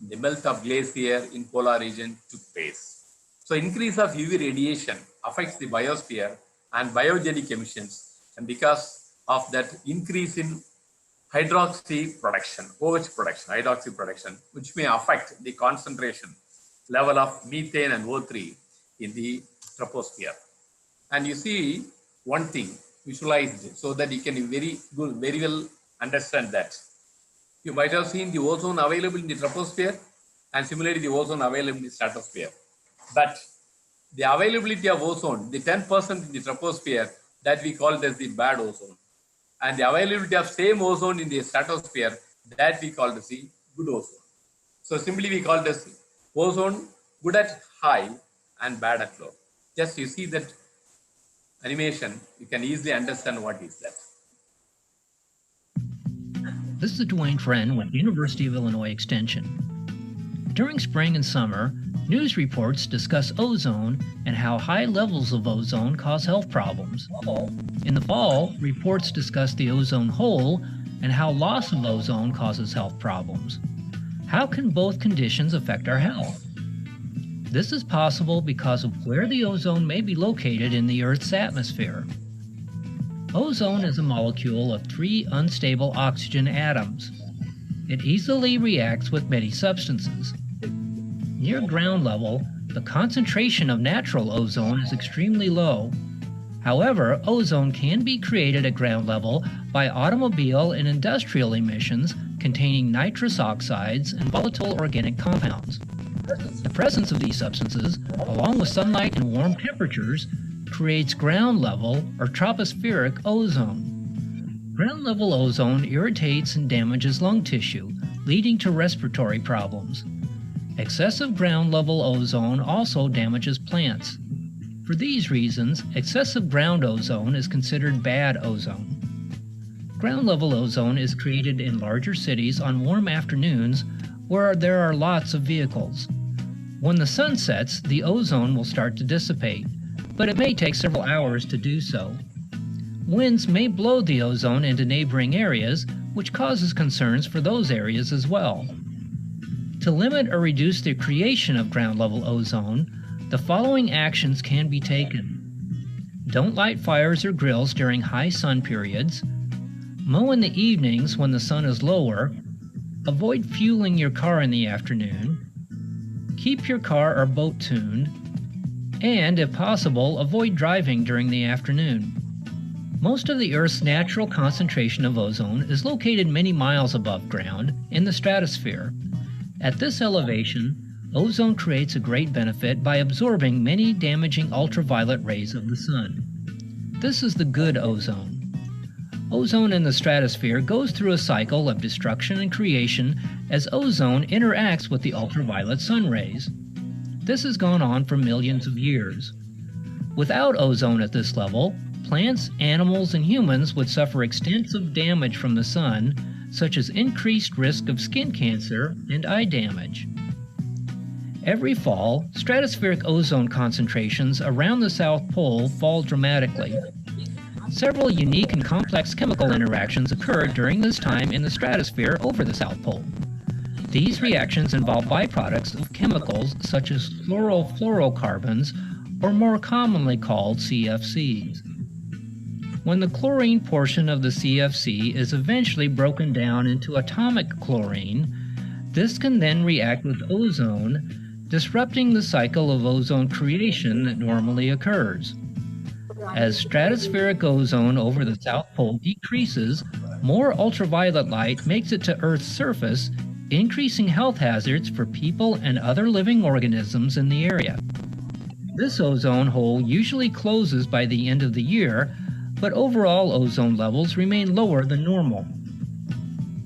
the melt of glacier in polar region took place. So increase of UV radiation affects the biosphere and biogenic emissions. And because of that increase in hydroxy production, OH production, hydroxy production, which may affect the concentration level of methane and O3 in the troposphere. And you see one thing, visualize it so that you can very well understand that. You might have seen the ozone available in the troposphere and similarly the ozone available in the stratosphere. But the availability of ozone, the 10% in the troposphere, that we call it as the bad ozone. And the availability of same ozone in the stratosphere, that we call as the good ozone. So simply we call this ozone good at high and bad at low. Just you see that animation, you can easily understand what is that. This is Dwayne Friend with University of Illinois Extension. During spring and summer, news reports discuss ozone and how high levels of ozone cause health problems. In the fall, reports discuss the ozone hole and how loss of ozone causes health problems. How can both conditions affect our health? This is possible because of where the ozone may be located in the Earth's atmosphere. Ozone is a molecule of 3 unstable oxygen atoms. It easily reacts with many substances. Near ground level, the concentration of natural ozone is extremely low. However, ozone can be created at ground level by automobile and industrial emissions containing nitrous oxides and volatile organic compounds. The presence of these substances, along with sunlight and warm temperatures, creates ground level or tropospheric ozone. Ground level ozone irritates and damages lung tissue, leading to respiratory problems. Excessive ground level ozone also damages plants. For these reasons, excessive ground ozone is considered bad ozone. Ground level ozone is created in larger cities on warm afternoons where there are lots of vehicles. When the sun sets, the ozone will start to dissipate, but it may take several hours to do so. Winds may blow the ozone into neighboring areas, which causes concerns for those areas as well. To limit or reduce the creation of ground level ozone, the following actions can be taken. Don't light fires or grills during high sun periods. Mow in the evenings when the sun is lower. Avoid fueling your car in the afternoon. Keep your car or boat tuned. And, if possible, avoid driving during the afternoon. Most of the Earth's natural concentration of ozone is located many miles above ground in the stratosphere. At this elevation, ozone creates a great benefit by absorbing many damaging ultraviolet rays of the sun. This is the good ozone. Ozone in the stratosphere goes through a cycle of destruction and creation as ozone interacts with the ultraviolet sun rays. This has gone on for millions of years. Without ozone at this level, plants, animals, and humans would suffer extensive damage from the sun, such as increased risk of skin cancer and eye damage. Every fall, stratospheric ozone concentrations around the South Pole fall dramatically. Several unique and complex chemical interactions occur during this time in the stratosphere over the South Pole. These reactions involve byproducts of chemicals such as chlorofluorocarbons, or more commonly called CFCs. When the chlorine portion of the CFC is eventually broken down into atomic chlorine, this can then react with ozone, disrupting the cycle of ozone creation that normally occurs. As stratospheric ozone over the South Pole decreases, more ultraviolet light makes it to Earth's surface, increasing health hazards for people and other living organisms in the area. This ozone hole usually closes by the end of the year, but overall ozone levels remain lower than normal.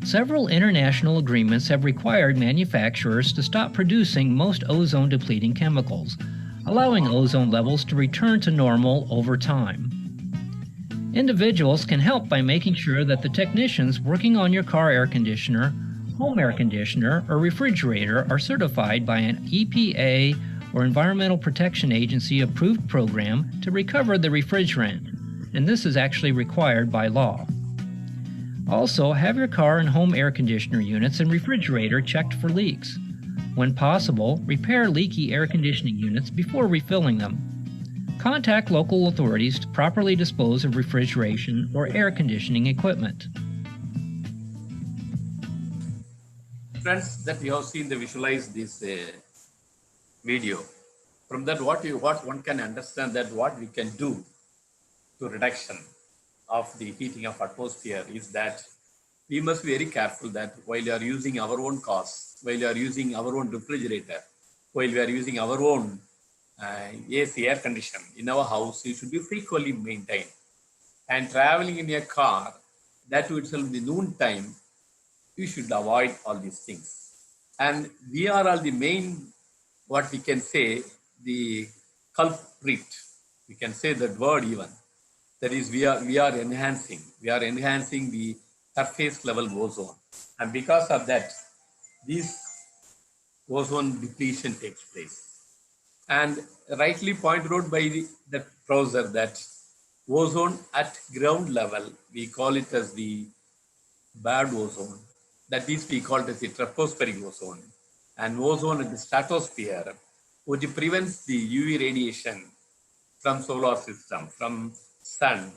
Several international agreements have required manufacturers to stop producing most ozone-depleting chemicals, allowing ozone levels to return to normal over time. Individuals can help by making sure that the technicians working on your car air conditioner, home air conditioner, or refrigerator are certified by an EPA or Environmental Protection Agency approved program to recover the refrigerant, and this is actually required by law. Also, have your car and home air conditioner units and refrigerator checked for leaks. When possible, repair leaky air conditioning units before refilling them. Contact local authorities to properly dispose of refrigeration or air conditioning equipment. Friends, that you have seen the visualize this video. From that, what one can understand that what we can do to reduction of the heating of atmosphere is that we must be very careful that while you are using our own cars, while you are using our own refrigerator, while we are using our own AC air condition in our house, you should be frequently maintained. And traveling in a car, that too itself in the noon time, you should avoid all these things. And we are all the main, what we can say, the culprit. We can say that word even. That is, we are enhancing the surface level ozone. And because of that, this ozone depletion takes place. And rightly pointed out by the professor that ozone at ground level, we call it as the bad ozone. That is, we call it as the tropospheric ozone. And ozone at the stratosphere, which prevents the UV radiation from solar system, from sun,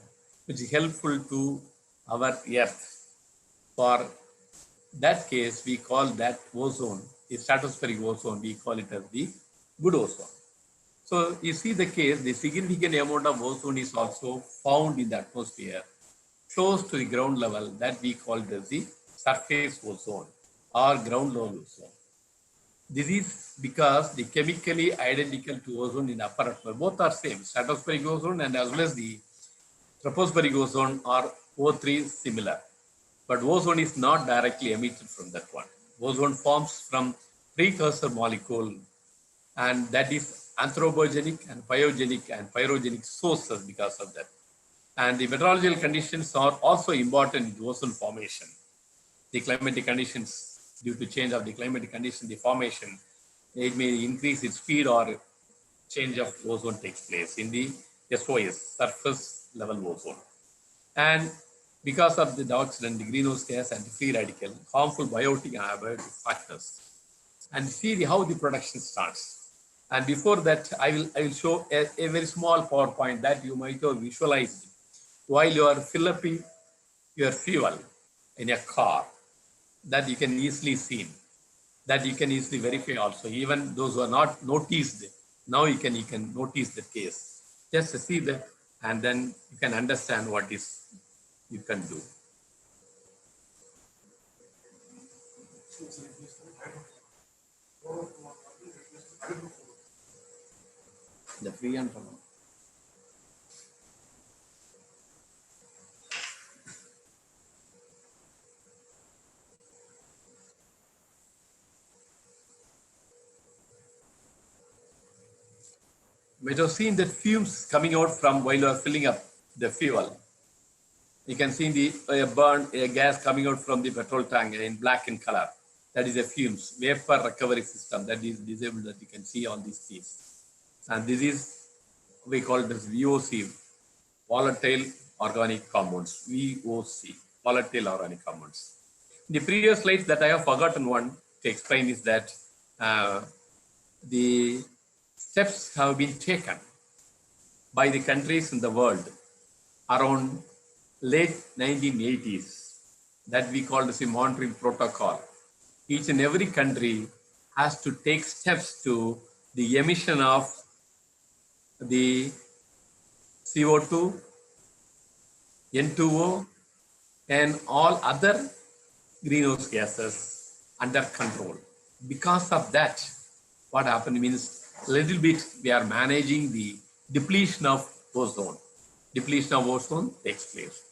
which is helpful to our earth. For that case, we call that ozone, the stratospheric ozone, we call it as the good ozone. So you see the case, the significant amount of ozone is also found in the atmosphere close to the ground level, that we call it as the surface ozone or ground level ozone. This is because the chemically identical to ozone in upper atmosphere, both are same, stratospheric ozone and as well as the tropospheric ozone are O3 similar. But ozone is not directly emitted from that one. Ozone forms from precursor molecule, and that is anthropogenic and biogenic and pyrogenic sources because of that. And the meteorological conditions are also important in ozone formation. The climatic conditions, due to change of the climatic condition, the formation, it may increase its speed or change of ozone takes place in the SOS, surface level ozone. And because of the dioxide, the greenhouse gas and the free radical, harmful biotic and abiotic factors. And see how the production starts. And before that, I will show a very small PowerPoint that you might have visualized while you are filling your fuel in a car, that you can easily see, that you can easily verify also. Even those who are not noticed, now you can notice the case. Just see that, and then you can understand what is you can do. The free and from. We have seen the fumes coming out from while you are filling up the fuel. You can see the gas coming out from the petrol tank in black in color. That is the fumes, vapor recovery system that is disabled, that you can see on these keys. And this is, we call it as VOC, volatile organic compounds, VOC, volatile organic compounds. The previous slides that I have forgotten one to explain is that the steps have been taken by the countries in the world around late 1980s that we call as a Montreal Protocol. Each and every country has to take steps to the emission of the CO2, N2O, and all other greenhouse gases under control. Because of that, what happened means a little bit we are managing the depletion of ozone. Depletion of ozone takes place.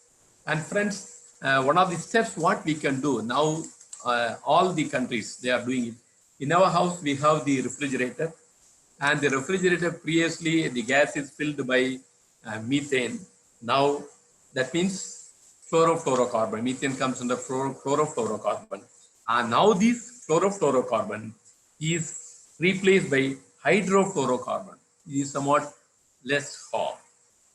And friends, one of the steps what we can do now, all the countries, they are doing it. In our house, we have the refrigerator, and the refrigerator previously the gas is filled by methane. Now that means chlorofluorocarbon. Methane comes under chlorofluorocarbon. And now this chlorofluorocarbon is replaced by hydrofluorocarbon. It is somewhat less harm.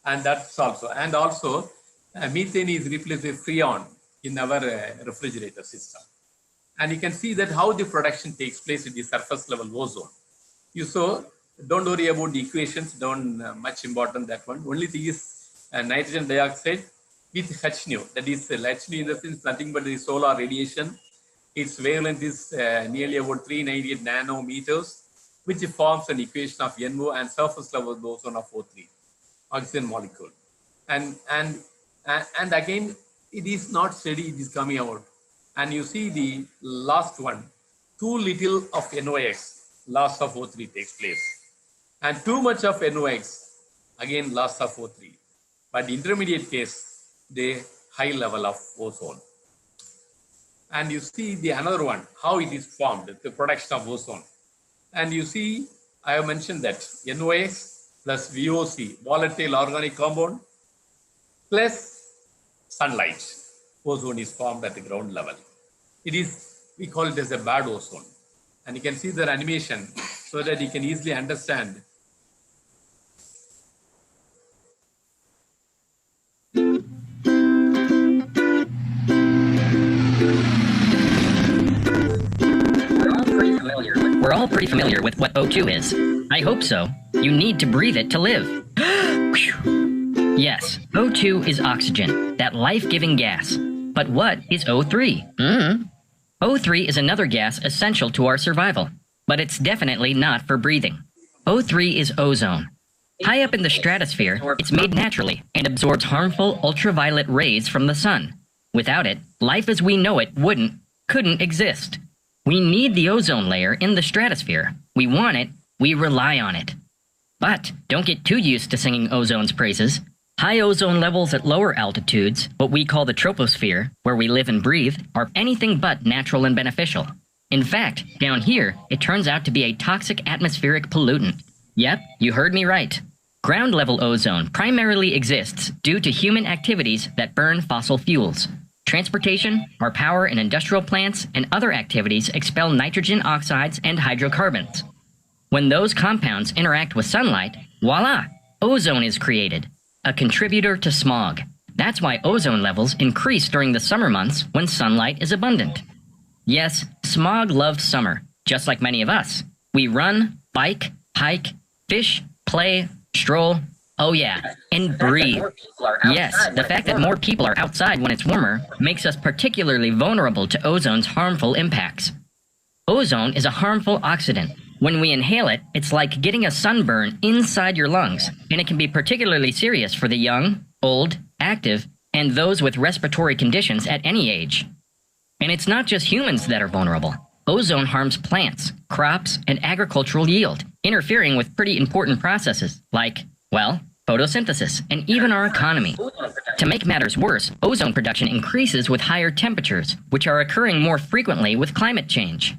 And that's also, methane is replaced with freon in our refrigerator system. And you can see that how the production takes place in the surface level ozone. You saw, don't worry about the equations, don't much important that one. Only thing is nitrogen dioxide with H nu. That is H nu in the sense nothing but the solar radiation. Its wavelength is nearly about 398 nanometers, which forms an equation of NO and surface level ozone of O3, oxygen molecule. And again, it is not steady, it is coming out. And you see the last one, too little of NOx, loss of O3 takes place. And too much of NOx, again, loss of O3. But the intermediate case, the high level of ozone. And you see the another one, how it is formed, the production of ozone. And you see, I have mentioned that NOx plus VOC, volatile organic compound, plus sunlight, ozone is formed at the ground level. It is, we call it as a bad ozone. And you can see the animation so that you can easily understand. We're all pretty familiar with what O2 is. I hope so. You need to breathe it to live. Yes, O2 is oxygen, that life-giving gas. But what is O3? O3 is another gas essential to our survival, but it's definitely not for breathing. O3 is ozone. High up in the stratosphere, it's made naturally and absorbs harmful ultraviolet rays from the sun. Without it, life as we know it couldn't exist. We need the ozone layer in the stratosphere. We want it, we rely on it. But don't get too used to singing ozone's praises. High ozone levels at lower altitudes, what we call the troposphere, where we live and breathe, are anything but natural and beneficial. In fact, down here, it turns out to be a toxic atmospheric pollutant. Yep, you heard me right. Ground level ozone primarily exists due to human activities that burn fossil fuels. Transportation, our power and industrial plants, and other activities expel nitrogen oxides and hydrocarbons. When those compounds interact with sunlight, voila, ozone is created, a contributor to smog. That's why ozone levels increase during the summer months when sunlight is abundant. Yes, smog loves summer, just like many of us. We run, bike, hike, fish, play, stroll, oh yeah, and breathe. Yes, the fact that more people are outside when it's warmer makes us particularly vulnerable to ozone's harmful impacts. Ozone is a harmful oxidant. When we inhale it, it's like getting a sunburn inside your lungs, and it can be particularly serious for the young, old, active, and those with respiratory conditions at any age. And it's not just humans that are vulnerable. Ozone harms plants, crops, and agricultural yield, interfering with pretty important processes like, well, photosynthesis, and even our economy. To make matters worse, ozone production increases with higher temperatures, which are occurring more frequently with climate change.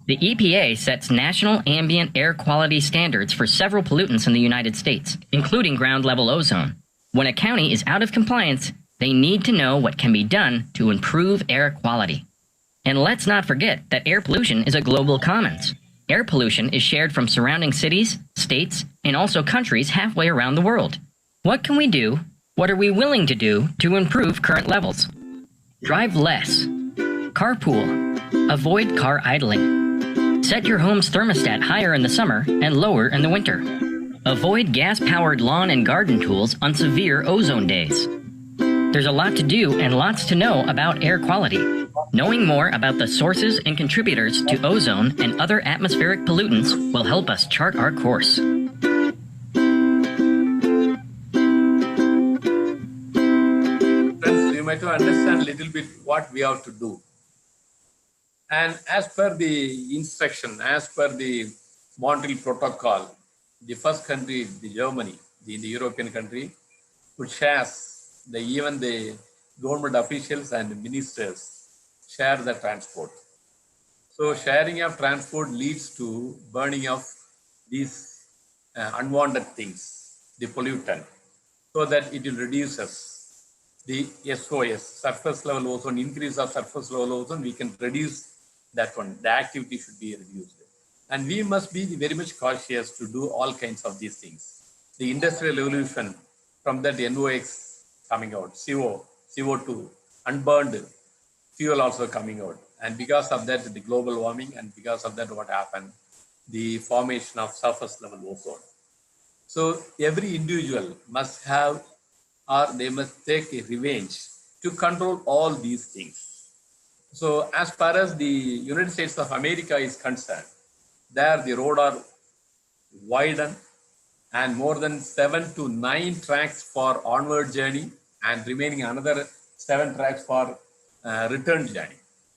The EPA sets national ambient air quality standards for several pollutants in the United States, including ground-level ozone. When a county is out of compliance, they need to know what can be done to improve air quality. And let's not forget that air pollution is a global commons. Air pollution is shared from surrounding cities, states, and also countries halfway around the world. What can we do? What are we willing to do to improve current levels? Drive less. Carpool. Avoid car idling. Set your home's thermostat higher in the summer and lower in the winter. Avoid gas-powered lawn and garden tools on severe ozone days. There's a lot to do and lots to know about air quality. Knowing more about the sources and contributors to ozone and other atmospheric pollutants will help us chart our course. Friends, you might have understand a little bit what we have to do. And as per the instruction, as per the Montreal Protocol, the first country, the Germany, the European country, which shares even the government officials and ministers share the transport. So sharing of transport leads to burning of these unwanted things, the pollutant, so that it will reduce us. The SOS, surface level ozone, increase of surface level ozone, we can reduce that one. The activity should be reduced. And we must be very much cautious to do all kinds of these things. The industrial revolution, from that NOx coming out, CO2, unburned fuel also coming out. And because of that, the global warming, and because of that, what happened? The formation of surface level ozone. So every individual must have, or they must take a revenge to control all these things. So as far as the United States of America is concerned, there the road are widened and more than 7 to 9 tracks for onward journey and remaining another 7 tracks for return journey.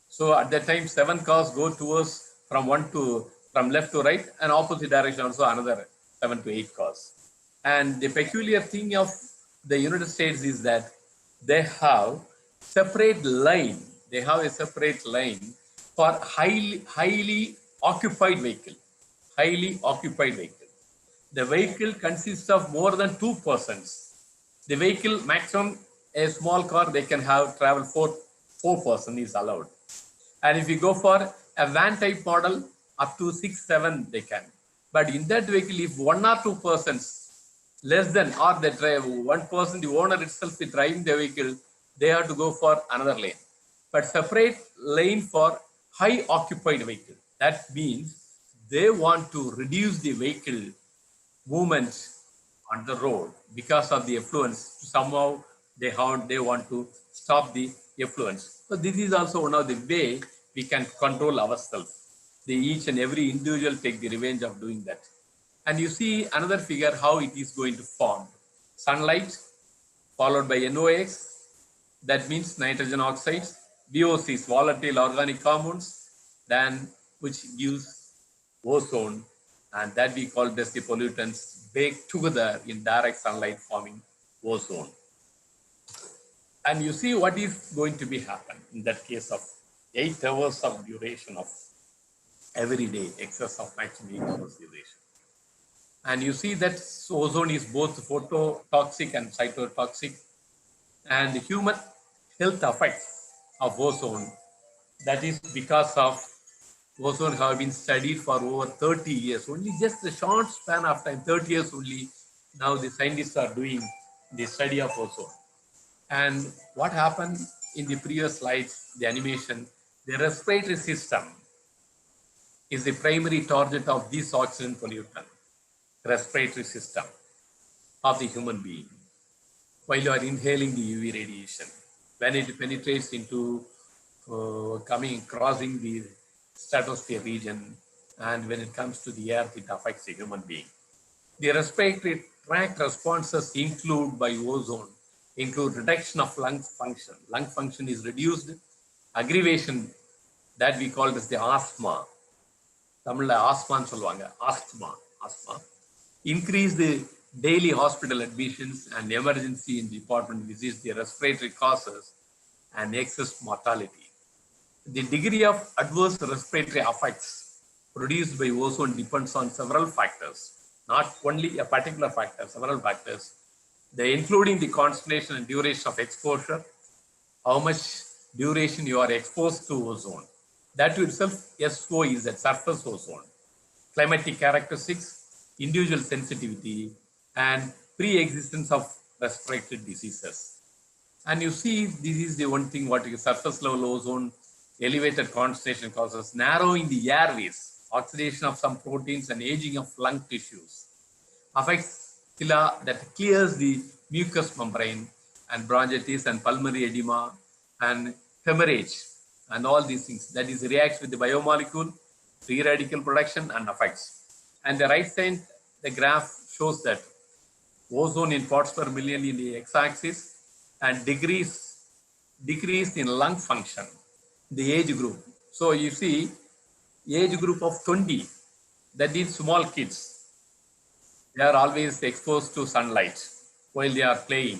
So at that time, 7 cars go towards from left to right, and opposite direction also another 7 to 8 cars. And the peculiar thing of the United States is that they have separate lane. They have a separate lane for highly occupied vehicle. Highly occupied vehicle. The vehicle consists of more than 2 persons. The vehicle maximum, a small car, they can have travel 4 person is allowed. And if you go for a van type model, up to 6, 7 they can. But in that vehicle, if 1 or 2 persons less than, or they drive 1 person, the owner itself is driving the vehicle, they have to go for another lane. But separate lane for high occupied vehicle. That means they want to reduce the vehicle movement on the road because of the effluence. Somehow they want to stop the effluence. So this is also one of the way we can control ourselves. Each and every individual take the revenge of doing that. And you see another figure how it is going to form. Sunlight followed by NOx, that means nitrogen oxides, VOCs, volatile organic compounds, then which gives ozone, and that we call as the pollutants baked together in direct sunlight forming ozone. And you see what is going to be happen in that case of 8 hours of duration of every day, excess of maximum 8 hours duration. And you see that ozone is both phototoxic and cytotoxic, and the human health effects of ozone, that is because of ozone have been studied for over 30 years. Only just a short span of time, 30 years only, now the scientists are doing the study of ozone. And what happened in the previous slides, the animation, the respiratory system is the primary target of this oxygen pollutant, respiratory system of the human being. While you are inhaling the UV radiation, when it penetrates into crossing the stratosphere region, and when it comes to the earth, it affects the human being. The respiratory tract responses include reduction of lung function. Lung function is reduced, aggravation that we call as the asthma. தமிழ்ல ஆஸ்மான்னு சொல்லுவாங்க, asthma. Increase the daily hospital admissions and emergency in department visits, the respiratory causes, and excess mortality. The degree of adverse respiratory effects produced by ozone depends on several factors, not only a particular factor, several factors, including the concentration and duration of exposure, how much duration you are exposed to ozone. That to itself, SO is that surface ozone. Climatic characteristics, individual sensitivity, and pre-existence of respiratory diseases. And you see, this is the one thing what is surface level ozone, elevated concentration causes narrowing the airways, oxidation of some proteins, and aging of lung tissues. Affects cilia that clears the mucous membrane, and bronchitis and pulmonary edema and hemorrhage and all these things. That is reacts with the biomolecule, free radical production, and effects. And the right side, the graph shows that ozone in parts per million in the x-axis and decrease in lung function, the age group. So you see, age group of 20, that is small kids. They are always exposed to sunlight while they are playing,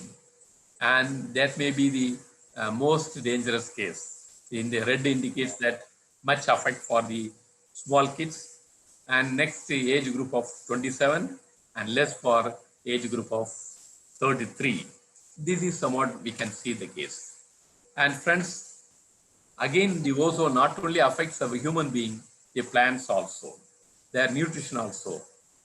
and that may be the most dangerous case. In the red indicates that much effect for the small kids, and next the age group of 27, and less for age group of 33. This is somewhat we can see the case. And friends, again, the ozone not only affects a human being, the plants also, their nutrition also,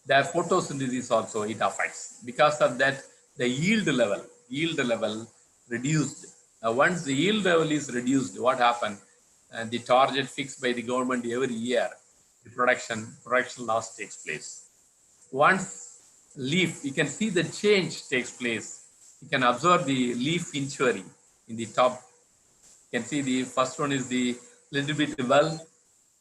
their photosynthesis also it affects. Because of that, the yield level reduced. Once the yield level is reduced, what happened? And the target fixed by the government every year, the production loss takes place. Once leaf, you can see the change takes place. You can observe the leaf injury in the top. You can see the first one is the little bit well,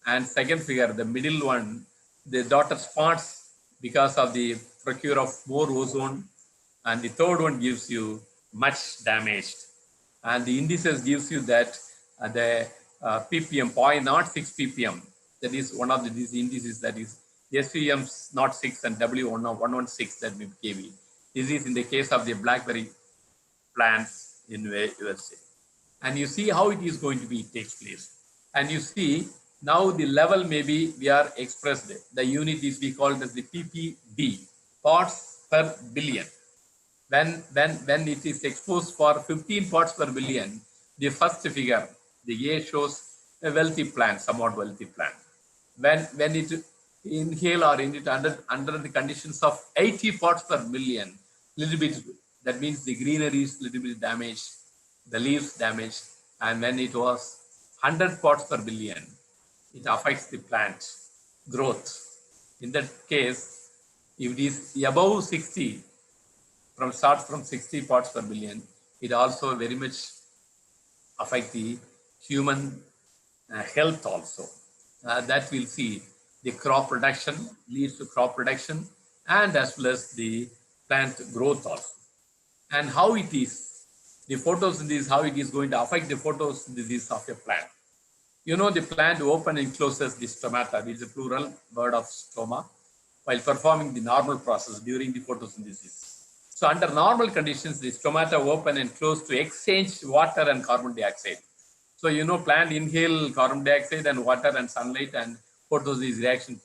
and second figure, the middle one, the dotted spots because of the procure of more ozone, and the third one gives you much damaged. And the indices gives you that the ppm 0.06 ppm, that is one of these indices, that is SVM 0.6 and W116, that may be kV. This is in the case of the blackberry plants in USA. And you see how it is going to be takes place. And you see now the level maybe we are expressed. The unit is we called as the ppb, parts per billion. When it is exposed for 15 parts per billion, the first figure, the A, shows a wealthy plant, somewhat wealthy plant. When it inhale or in it under the conditions of 80 parts per million, little bit, that means the greenery is little bit damaged, the leaves damaged. And when it was 100 parts per billion, it affects the plant growth. In that case, if it is above 60, starts from 60 parts per billion, it also very much affect the human health also. That we'll see. The crop production leads to crop production, and as well as the plant growth also. And how it is, the photosynthesis, how it is going to affect the photosynthesis of a plant. You know, the plant open and closes the stomata, which is a plural word of stoma, while performing the normal process during the photosynthesis. So under normal conditions, the stomata open and close to exchange water and carbon dioxide. So, you know, plant inhale carbon dioxide and water and sunlight, and photosynthesis reaction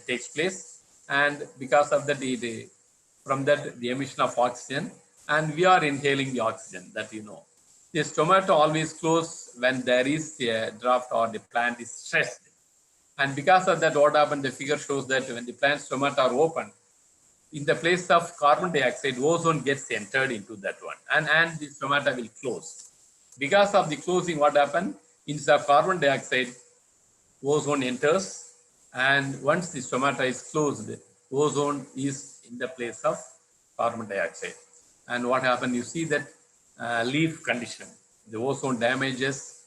takes place. and because of that, from that the emission of oxygen, and we are inhaling the oxygen that you know. The stomata always close when there is a draft or the plant is stressed. And because of that, what happened, the figure shows that when the plant stomata are open, in the place of carbon dioxide, ozone gets entered into that one, and the stomata will close. Because of the closing, what happened? Instead of carbon dioxide, ozone enters, and once the stomata is closed, ozone is in the place of carbon dioxide. And what happened? You see that leaf condition. The ozone damages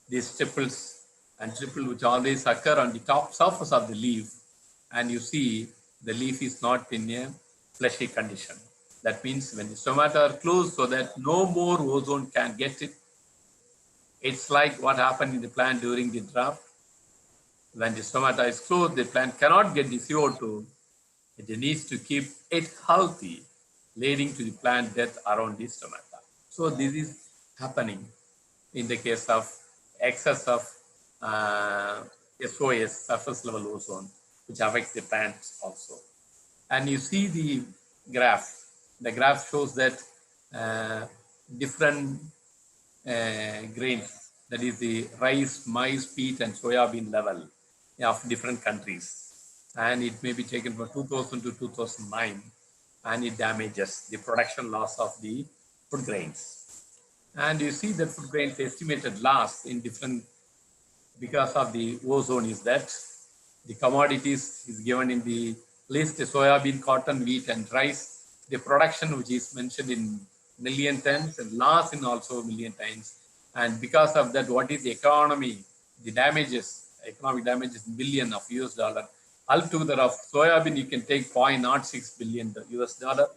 these stipples and triple which always occur on the top surface of the leaf, and you see the leaf is not in a fleshy condition. That means when the stomata are closed so that no more ozone can get it, it's like what happened in the plant during the drought. When the stomata is closed, the plant cannot get the CO2. It needs to keep it healthy, leading to the plant death around the stomata. So this is happening in the case of excess of SOS, surface level ozone, which affects the plants also. And you see the graph. The graph shows that different grains, that is the rice, maize, wheat, and soybean level of different countries. And it may be taken from 2000 to 2009, and it damages the production loss of the food grains. And you see that food grains estimated loss in different, because of the ozone, is that the commodities is given in the list, the soybean, cotton, wheat, and rice. The production, which is mentioned in million tons, and loss in also million tons. And because of that, what is the economy? The damages, economic damages, billion of US dollar. Altogether of soybean, you can take 0.06 billion US dollar.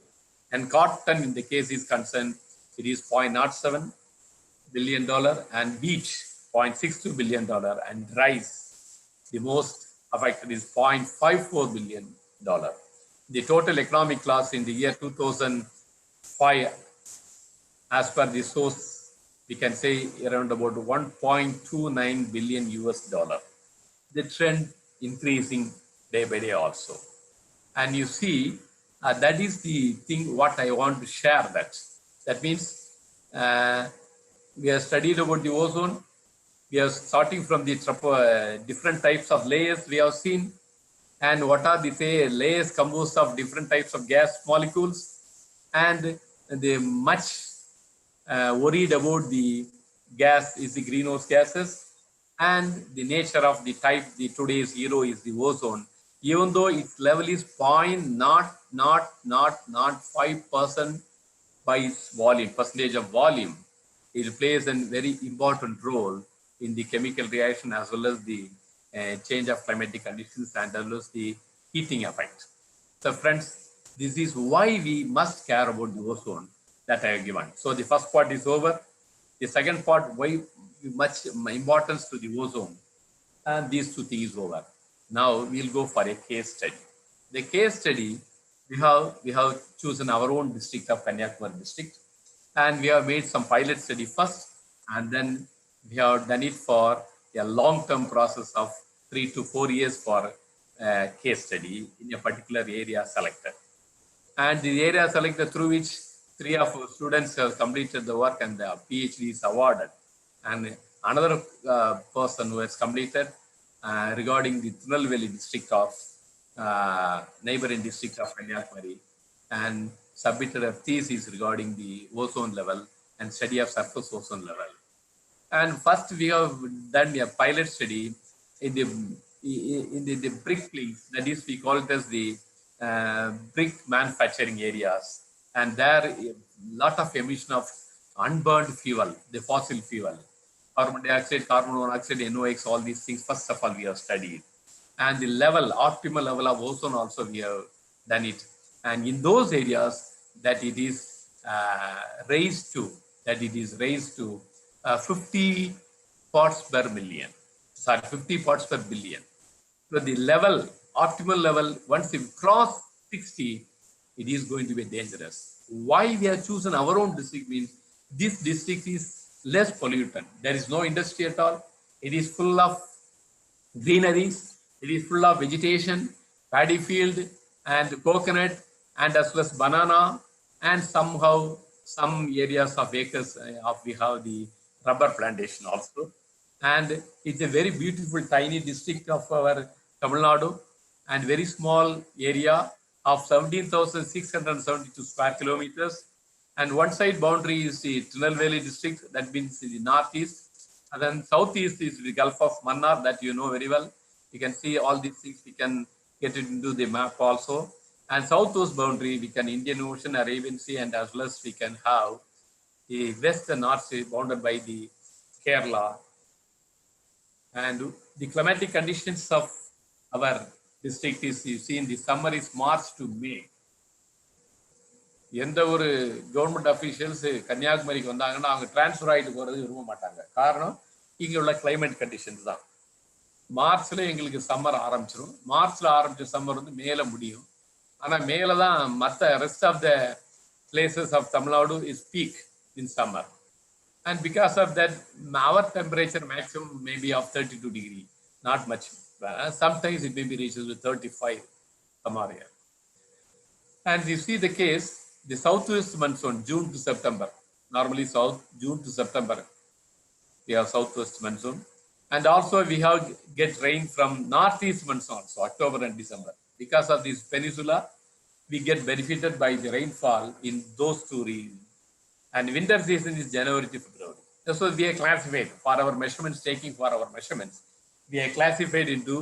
And cotton, in the case is concerned, it is 0.07 billion dollar, and wheat, $0.62 billion, and rice, the most affected, is $0.54 billion. The total economic loss in the year 2005, as per the source, we can say around about 1.29 billion US dollar. The trend increasing day by day also. And you see, that is the thing what I want to share that. That means we have studied about the ozone. We are starting from the different types of layers we have seen. And what are the layers composed of different types of gas molecules. And they much worried about the gas is the greenhouse gases, and the nature of the type, the today's hero is the ozone. Even though its level is 0.05% by its volume, percentage of volume, it plays a very important role in the chemical reaction as well as the change of climatic conditions and as well as the heating effect. So friends, this is why we must care about the ozone that I have given. So the first part is over. The second part, why much importance to the ozone, and these two things over. Now we'll go for a case study. The case study, we have chosen our own district of Kanyakumari district, and we have made some pilot study first, and then we have done it for a long-term process of 3 to 4 years for a case study in a particular area selected. And the area selected through which 3 of our students have completed the work and the PhD is awarded. And another person who has completed regarding the Tirunelveli district of neighboring district of Kanyakumari, and submitted a thesis regarding the ozone level and study of surface ozone level. And first we have done a pilot study in the brick links, that is we call it as the brick manufacturing areas, and there a lot of emission of unburned fuel, the fossil fuel, carbon dioxide, carbon monoxide, NOx, all these things first of all we have studied. And the level, optimal level of ozone also we have done it. And in those areas that it is raised to 50 parts per million, 50 parts per billion. So the level, optimal level, once you cross 60, it is going to be dangerous. Why we have chosen our own district means this district is less pollutant. There is no industry at all. It is full of greeneries. It is full of vegetation, paddy field, and coconut, and as well as banana, and somehow some areas of acres of we have the rubber plantation also. And it's a very beautiful tiny district of our Tamil Nadu, and very small area of 17,672 square kilometers. And one side boundary is the Tirunelveli district, that means the northeast. And then southeast is the Gulf of Mannar, that you know very well. You can see all these things, we can get it into the map also. And southwest boundary, we can Indian Ocean, Arabian Sea, and as well as we can have the west and north sea bounded by the Kerala. And the climatic conditions of our district is, you see in the summer is March to May. எந்த ஒரு government officials கன்னியாகுமரிக்கு வந்தாங்கன்னா அவங்க transfer ஆகிட்டு போகிறது விரும்ப மாட்டாங்க. காரணம் இங்கே உள்ள கிளைமேட் கண்டிஷன்ஸ் தான். மார்ச்ல எங்களுக்கு சம்மர் ஆரம்பிச்சிடும். மார்ச்ல ஆரம்பிச்ச சம்மர் வந்து மேல முடியும். ஆனால் மேலே தான் மற்ற rest of the places of Tamil Nadu is peak in summer. And because of that, our temperature maximum may be of 32 degrees, not much. Sometimes it may be reaches with 35 some area. And you see the case, the southwest monsoon, June to September. Normally June to September, we have southwest monsoon. And also we have get rain from northeast monsoon, so October and December. Because of this peninsula, we get benefited by the rainfall in those two regions. And winter season is January to February. So we are classified for our measurements, taking for our measurements. We are classified into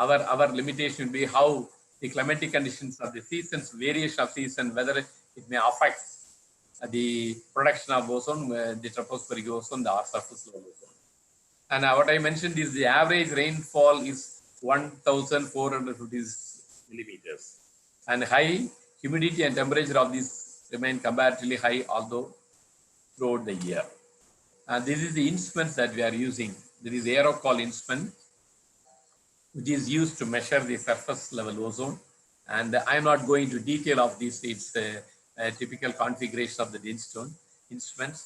our limitation will be how the climatic conditions of the seasons, variation of season, whether it may affect the production of ozone, the tropospheric ozone, the surface level ozone. And what I mentioned is the average rainfall is 1,450 millimeters. And high humidity and temperature of these remain comparatively high, although throughout the year. And this is the instruments that we are using. There is aerocol instrument, which is used to measure the surface level ozone. And I'm not going to detail of this. It's a typical configuration of the instruments.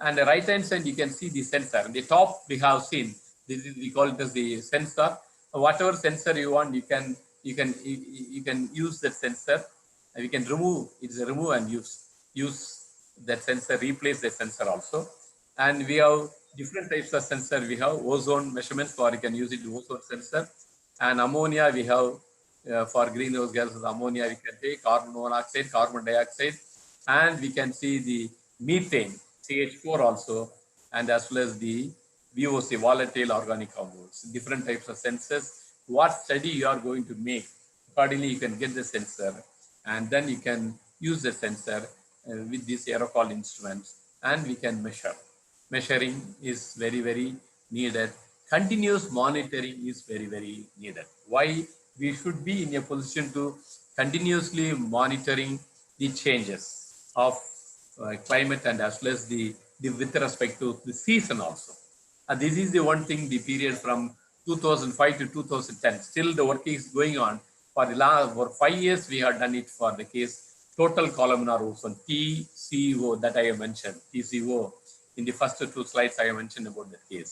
And the right hand side, you can see the sensor. On the top, we have seen, this is, we call it as the sensor. Whatever sensor you want, you can use that sensor. And you can remove, it's a remove and use that sensor, replace the sensor also. And we have different types of sensor. We have ozone measurements, for you can use it ozone sensor. And ammonia, we have for greenhouse gases, ammonia we can take, carbon monoxide, carbon dioxide, and we can see the methane, CH4 also, and as well as the VOC, volatile organic compounds, different types of sensors. What study you are going to make, accordingly you can get the sensor, and then you can use the sensor with these aerocol instruments, and we can measure. Measuring is very, very needed. Continuous monitoring is very, very needed. Why? We should be in a position to continuously monitoring the changes of climate, and as well as the with respect to the season also. And this is the one thing, the period from 2005 to 2010. Still the work is going on. For 5 years, we have done it for the case total columnar ozone, TCO, that I have mentioned, TCO. In the first 2 slides, I have mentioned about the case.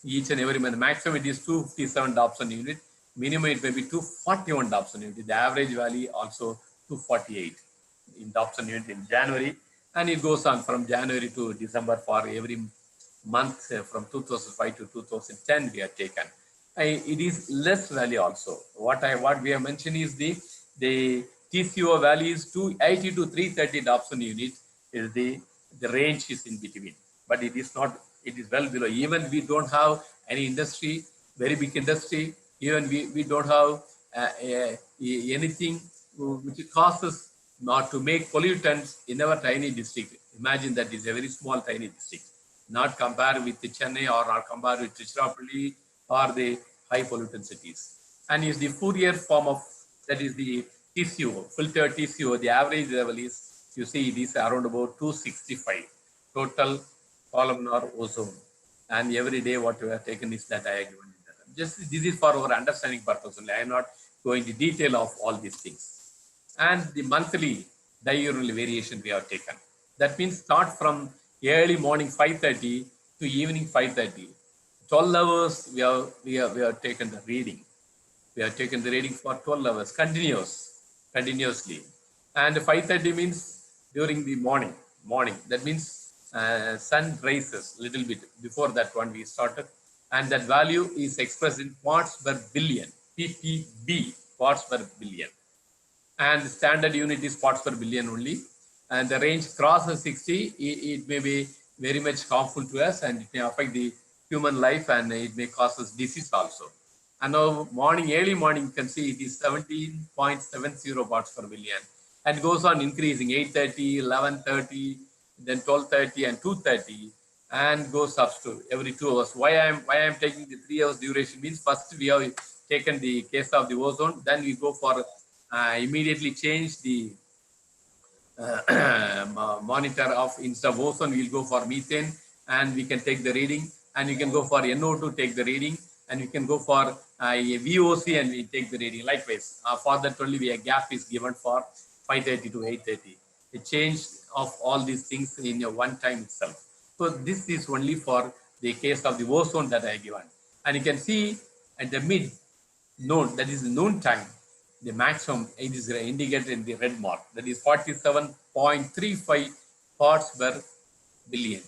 Each and every month, maximum it is 257 Dobson unit, minimum it may be 241 Dobson unit. The average value also 248 in Dobson unit in January, and it goes on from January to December for every month from 2005 to 2010 we have taken. It is less value also. What we have mentioned is the TCO value is 280 to 330 Dobson unit is the range is in between, but it is not, it is well below. Even we don't have any industry, very big industry, even we don't have anything which causes not to make pollutants in our tiny district. Imagine that is a very small tiny district, not compared with the Chennai or not compared with Tiruchirappalli or the high pollutant cities. And is the Fourier form of, that is the TCO, filtered TCO, the average level is, you see it is around about 265 total columnar ozone. And every day what we have taken is that I have given. Just this is for our understanding purpose only. I am not going to detail of all these things. And the monthly diurnal variation we have taken. That means start from early morning 5:30 to evening 5:30. 12 hours we have taken the reading. We have taken the reading for 12 hours continuous. continuously. And 5:30 means during the morning. That means sun rises a little bit before that one we started. And that value is expressed in parts per billion, ppb, parts per billion. And the standard unit is parts per billion only. And the range crosses 60, it may be very much harmful to us, and it may affect the human life, and it may cause us disease also. And now early morning, you can see it is 17.70 parts per billion, and goes on increasing 8:30, 11:30, then 12:30 and 2:30, and goes up to every 2 hours. Why I'm taking the 3 hours duration means first we have taken the case of the ozone, then we go for immediately change the monitor of instead of ozone, we'll go for methane, and we can take the reading, and you can go for NO2, take the reading, and you can go for a VOC, and we take the reading. Likewise, for that only a gap is given for 5:30 to 8:30. A change of all these things in a one time itself. So this is only for the case of the ozone that I given. And you can see at the mid noon, that is noon time, the maximum it is indicated in the red mark, that is 47.35 parts per billion.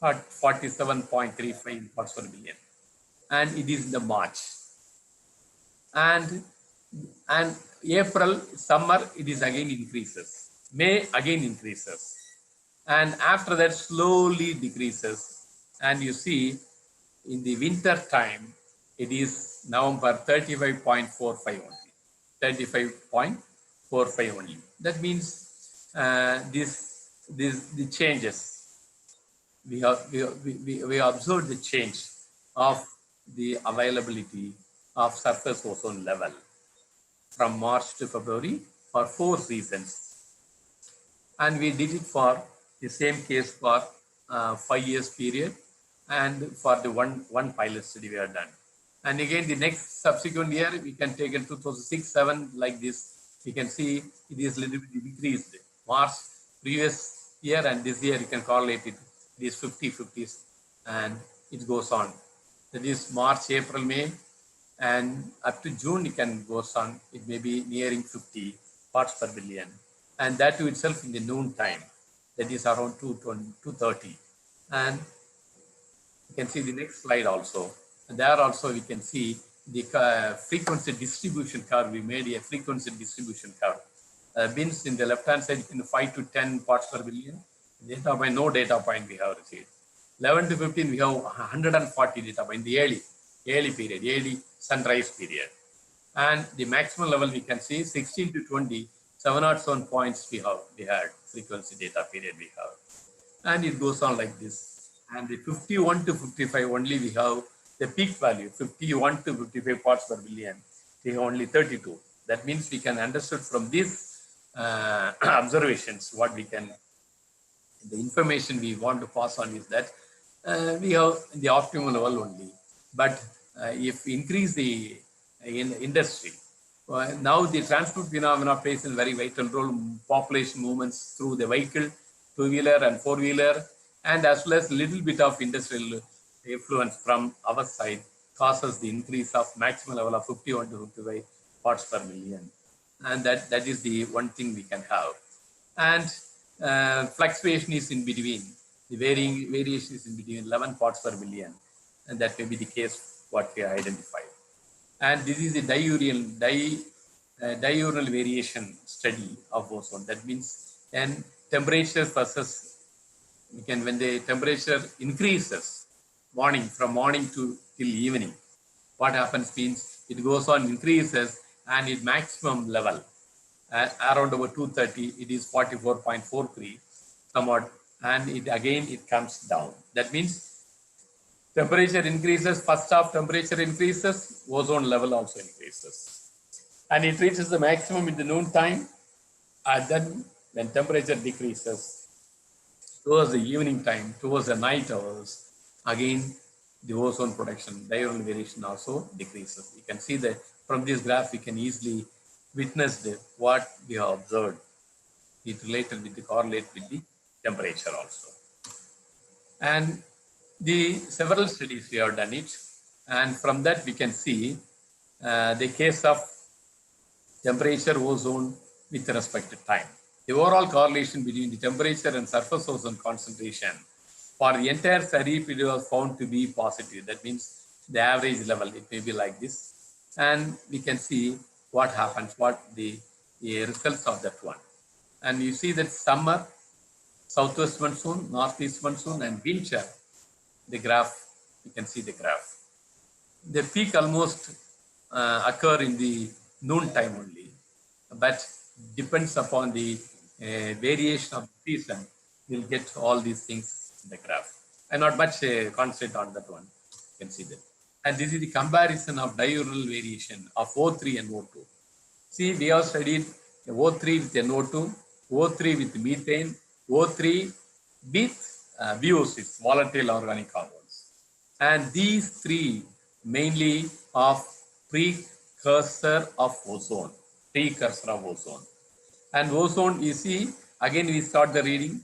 47.35 parts per billion. And it is in the March. And April, summer, it is again increases. May again increases. And after that slowly decreases. And you see in the winter time, it is November 35.45 only. 35.45 only. That means the changes. We observed the change of the availability of surface ozone level from March to February for 4 reasons. And we did it for the same case for 5 years period, and for the one pilot study we have done. And again, the next subsequent year, we can take in 2006, 7 like this. You can see it is a little bit decreased. March previous year and this year, you can correlate it. It is 50-50s, and it goes on. That is March, April, May, and up to June, it can go on. It may be nearing 50 parts per billion, and that to itself in the noon time, that is around 2:30. And you can see the next slide also. And there also we can see the frequency distribution curve. We made a frequency distribution curve. Means in the left hand side, in 5 to 10 parts per billion. Data point, no data point we have received. 11 to 15, we have 140 data point in the early period, early sunrise period. And the maximum level we can see 16 to 20, 707 points we had frequency data period we have. And it goes on like this. And the 51 to 55 only we have the peak value, 51 to 55 parts per billion. We have only 32. That means we can understand from these observations what we can, the information we want to pass on is that we have the optimal level only. But if we increase the industry, now the transport phenomena plays a very vital role. Population movements through the vehicle, two-wheeler and four-wheeler, and as well as little bit of industrial influence from our side causes the increase of maximum level of 51 to 55 parts per million. And that is the one thing we can have. And fluctuation is in between. The variation is in between 11 parts per billion. And that may be the case what we identified. And this is the diurnal variation study of ozone. That means then temperature versus, when the temperature increases from morning to till evening, what happens means it goes on increases, and its maximum level around over 2:30, it is 44.43 somewhat, and it comes down. That means temperature increases, first half temperature increases, ozone level also increases. And it reaches the maximum in the noon time, and then when temperature decreases, towards the evening time, towards the night hours, again, the ozone production, diurnal variation also decreases. You can see that from this graph, we can easily witness what we have observed. It related with the correlate with the temperature also. And the several studies we have done it, and from that we can see the case of temperature ozone with respect to time. The overall correlation between the temperature and surface ozone concentration for the entire study period was found to be positive. That means the average level, it may be like this. And we can see what happens, what the results of that one. And you see that summer, southwest monsoon, northeast monsoon, and winter, the graph, you can see the graph. The peak almost occur in the noon time only, but depends upon the variation of the season. We'll get all these things in the graph. And not much concentrate on that one. You can see that. And this is the comparison of diurnal variation of O3 and O2. See, we have studied O3 with NO2, O3 with methane, O3 with VOCs, volatile organic compounds. And these three mainly of precursor of ozone, And ozone, you see, again we start the reading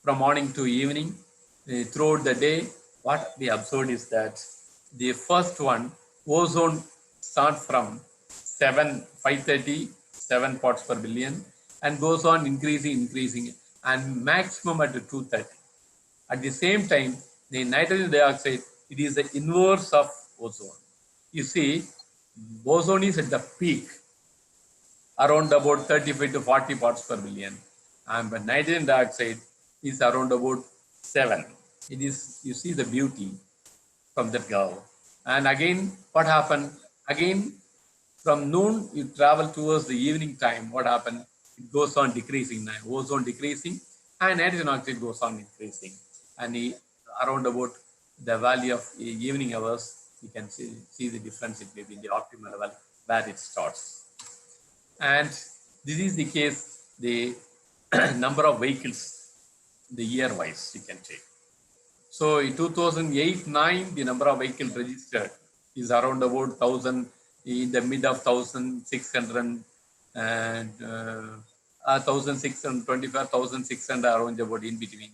from morning to evening. Throughout the day, what we observed is that the first one, ozone starts from 530, 7 parts per billion, and goes on increasing, and maximum at 230. At the same time, the nitrogen dioxide, it is the inverse of ozone. You see, ozone is at the peak, around about 35 to 40 parts per billion, and nitrogen dioxide is around about 7. It is, you see the beauty from that curve. And again, what happened? Again, from noon, you travel towards the evening time. What happened? It goes on decreasing now. Ozone decreasing, and nitrogen oxide goes on increasing. And around about the value of evening hours, you can see the difference. It may be in the optimal level where it starts. And this is the case, the number of vehicles, the year-wise, you can take. So in 2008-9, the number of vehicles registered is around about 1,000, in the mid of 1,600 and 1,625, 1,600 around about in between.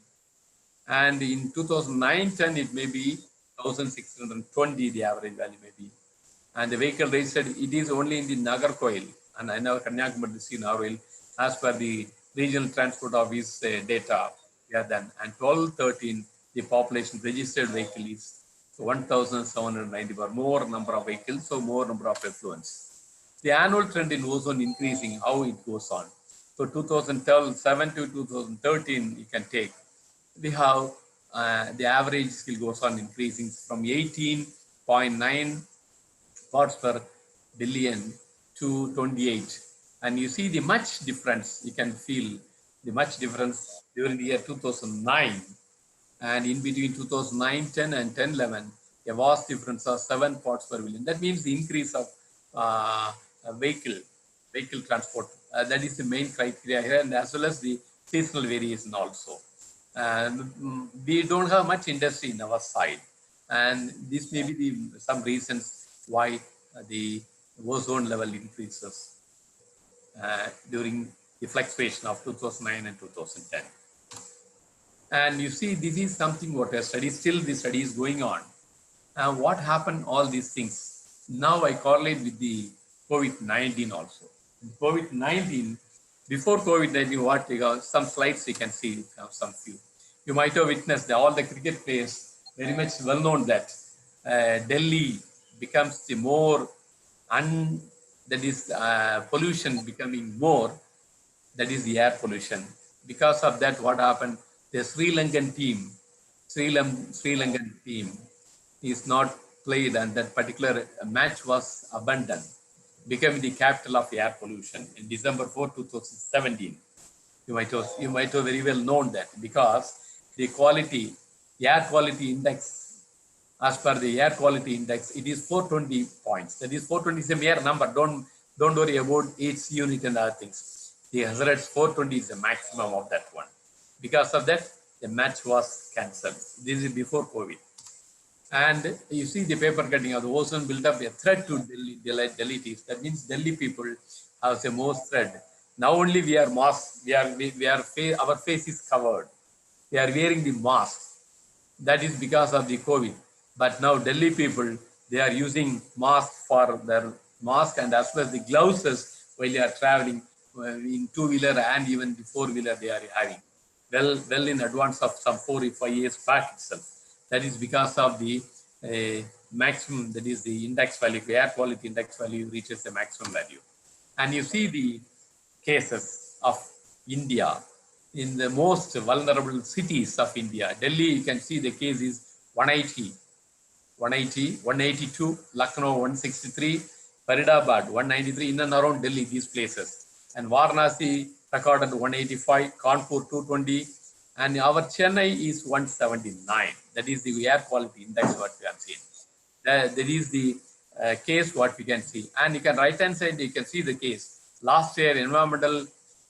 And in 2009-10, it may be 1,620, the average value may be. And the vehicle registered, it is only in the Nagarkoil and I know Kanyakumari district Narwal, as per the Regional Transport Office data. Yeah, then and 12-13, the population registered vehicle is 1,794, more number of vehicles, so more number of effluents. The annual trend in ozone increasing, how it goes on. So 2007 to 2013, you can take. We have the average still goes on increasing from 18.9 parts per billion to 28. And you see the much difference, you can feel the much difference during the year 2009. And in between 2009-10 and 10-11, a vast difference of 7 parts per billion. That means the increase of vehicle transport. That is the main criteria here, and as well as the seasonal variation also. And we don't have much industry in our side. And this may be some reasons why the ozone level increases during the fluctuation of 2009 and 2010. And you see, this is something what a study, still the study is going on. And what happened, all these things? Now I correlate with the COVID-19 also. COVID-19, before COVID-19, what you got, some slides you can see, some few. You might have witnessed that all the cricket players, very much well known that Delhi becomes the more, that is pollution becoming more, that is the air pollution. Because of that, what happened? The Sri Lankan team is not played, and that particular match was abandoned, becoming the capital of air pollution in December 4, 2017. You might have very well known that, because the air quality index, as per the air quality index, it is 420 points. That is 420 is a mere number. Don't worry about its unit and other things. The hazardous 420 is the maximum of that one. Because of that, the match was cancelled. This is before COVID. And you see the paper cutting of the ozone built up a threat to Delhi. That means Delhi people have the most threat. Now only we are masked. Our face is covered. We are wearing the mask. That is because of the COVID. But now Delhi people, they are using mask for their mask and as well as the gloves while they are traveling in two-wheeler and even the four-wheeler they are having. Well in advance of some 4 or 5 years back itself. That is because of the maximum, that is the index value, the air quality index value reaches the maximum value. And you see the cases of India in the most vulnerable cities of India. Delhi, you can see the case is 180, 182, Lucknow 163, Faridabad 193, in and around Delhi, these places. And Varanasi recorded 185, Kanpur 220, and our Chennai is 179. That is the air quality index what we have seen. That is the case what we can see. And you can right hand side, you can see the case. Last year, environmental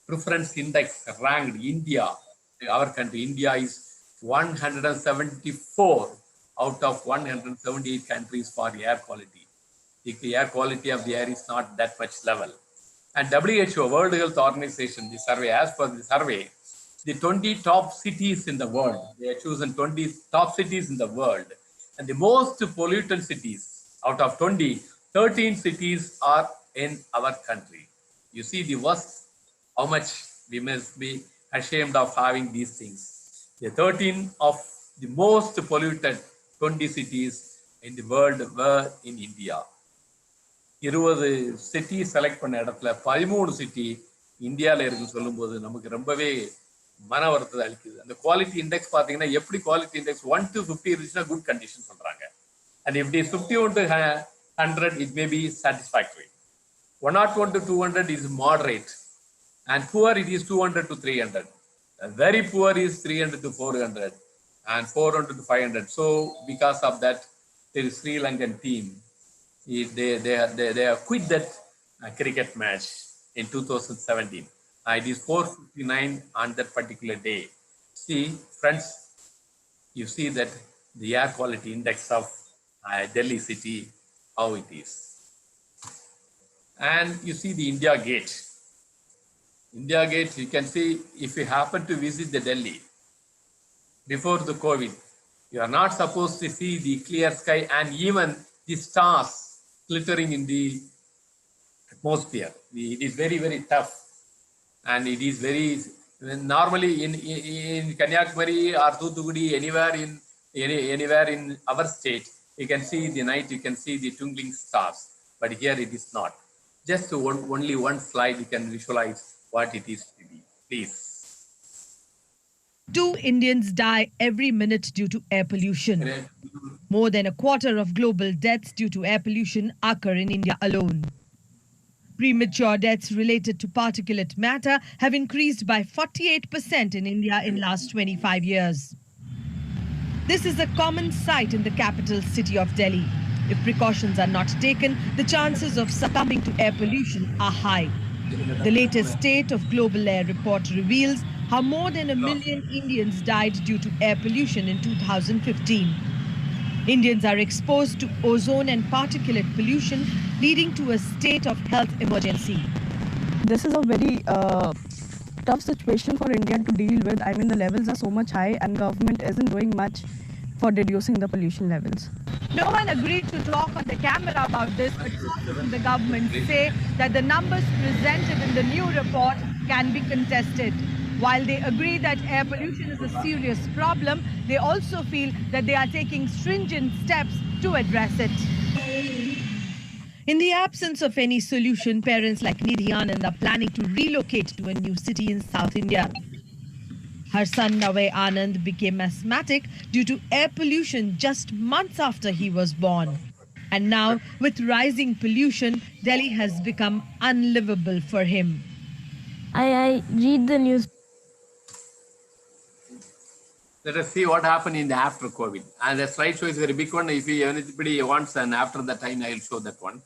preference index ranked India, our country, India is 174 out of 178 countries for air quality. The air quality of the air is not that much level. And WHO, World Health Organization, the survey, as per the survey, the 20 top cities in the world, they have chosen 20 top cities in the world. And the most pollutant cities out of 20, 13 cities are in our country. You see the worst, how much we must be ashamed of having these things. The 13 of the most polluted 20 cities in the world were in India. 20 city select பண்ண இடத்துல 13 city இந்தியாவில் இருக்குன்னு சொல்லும்போது நமக்கு ரொம்பவே மன வருத்தத்தை அளிக்குது. அந்த குவாலிட்டி இண்டெக்ஸ் பார்த்தீங்கன்னா எப்படி குவாலிட்டி இண்டெக்ஸ் 1 to 50 இருந்துச்சுன்னா குட் கண்டிஷன் சொல்றாங்க. And if it 51 to 100 it may be satisfactory. 101 to 200 is moderate, and poor it is 200 to 300. Very poor is 300 to 400, and 400 to 500. So because of that, the Sri Lankan team, they have quit that cricket match in 2017. It is 4:59 on that particular day. See, friends, you see that the air quality index of Delhi city, how it is. And you see the India Gate. India Gate, you can see if you happen to visit the Delhi before the COVID, you are not supposed to see the clear sky and even the stars glittering in the atmosphere. It is very, very tough. And it is very, normally in Kanyakumari or Thoothukudi, anywhere in our state, you can see the night, you can see the twinkling stars. But here it is not. Just only one slide, you can visualize what it is to be. Please. 2 Indians die every minute due to air pollution. More than a quarter of global deaths due to air pollution occur in India alone. Premature deaths related to particulate matter have increased by 48% in India in last 25 years. This is a common sight in the capital city of Delhi. If precautions are not taken, the chances of succumbing to air pollution are high. The latest State of Global Air report reveals how more than 1 million Indians died due to air pollution in 2015. Indians are exposed to ozone and particulate pollution, leading to a state of health emergency. This is a very tough situation for India to deal with. I mean, the levels are so much high and government isn't doing much for reducing the pollution levels. No one agreed to talk on the camera about this, but sources in the government say that the numbers presented in the new report can be contested. While they agree that air pollution is a serious problem, they also feel that they are taking stringent steps to address it. In the absence of any solution, parents like Nidhi Anand are planning to relocate to a new city in South India. Her son Navay Anand became asthmatic due to air pollution just months after he was born. And now, with rising pollution, Delhi has become unlivable for him. I read the news. Let us see what happened in the after COVID. And the slideshow is a very big one. If anybody wants, and after that time, I will show that one.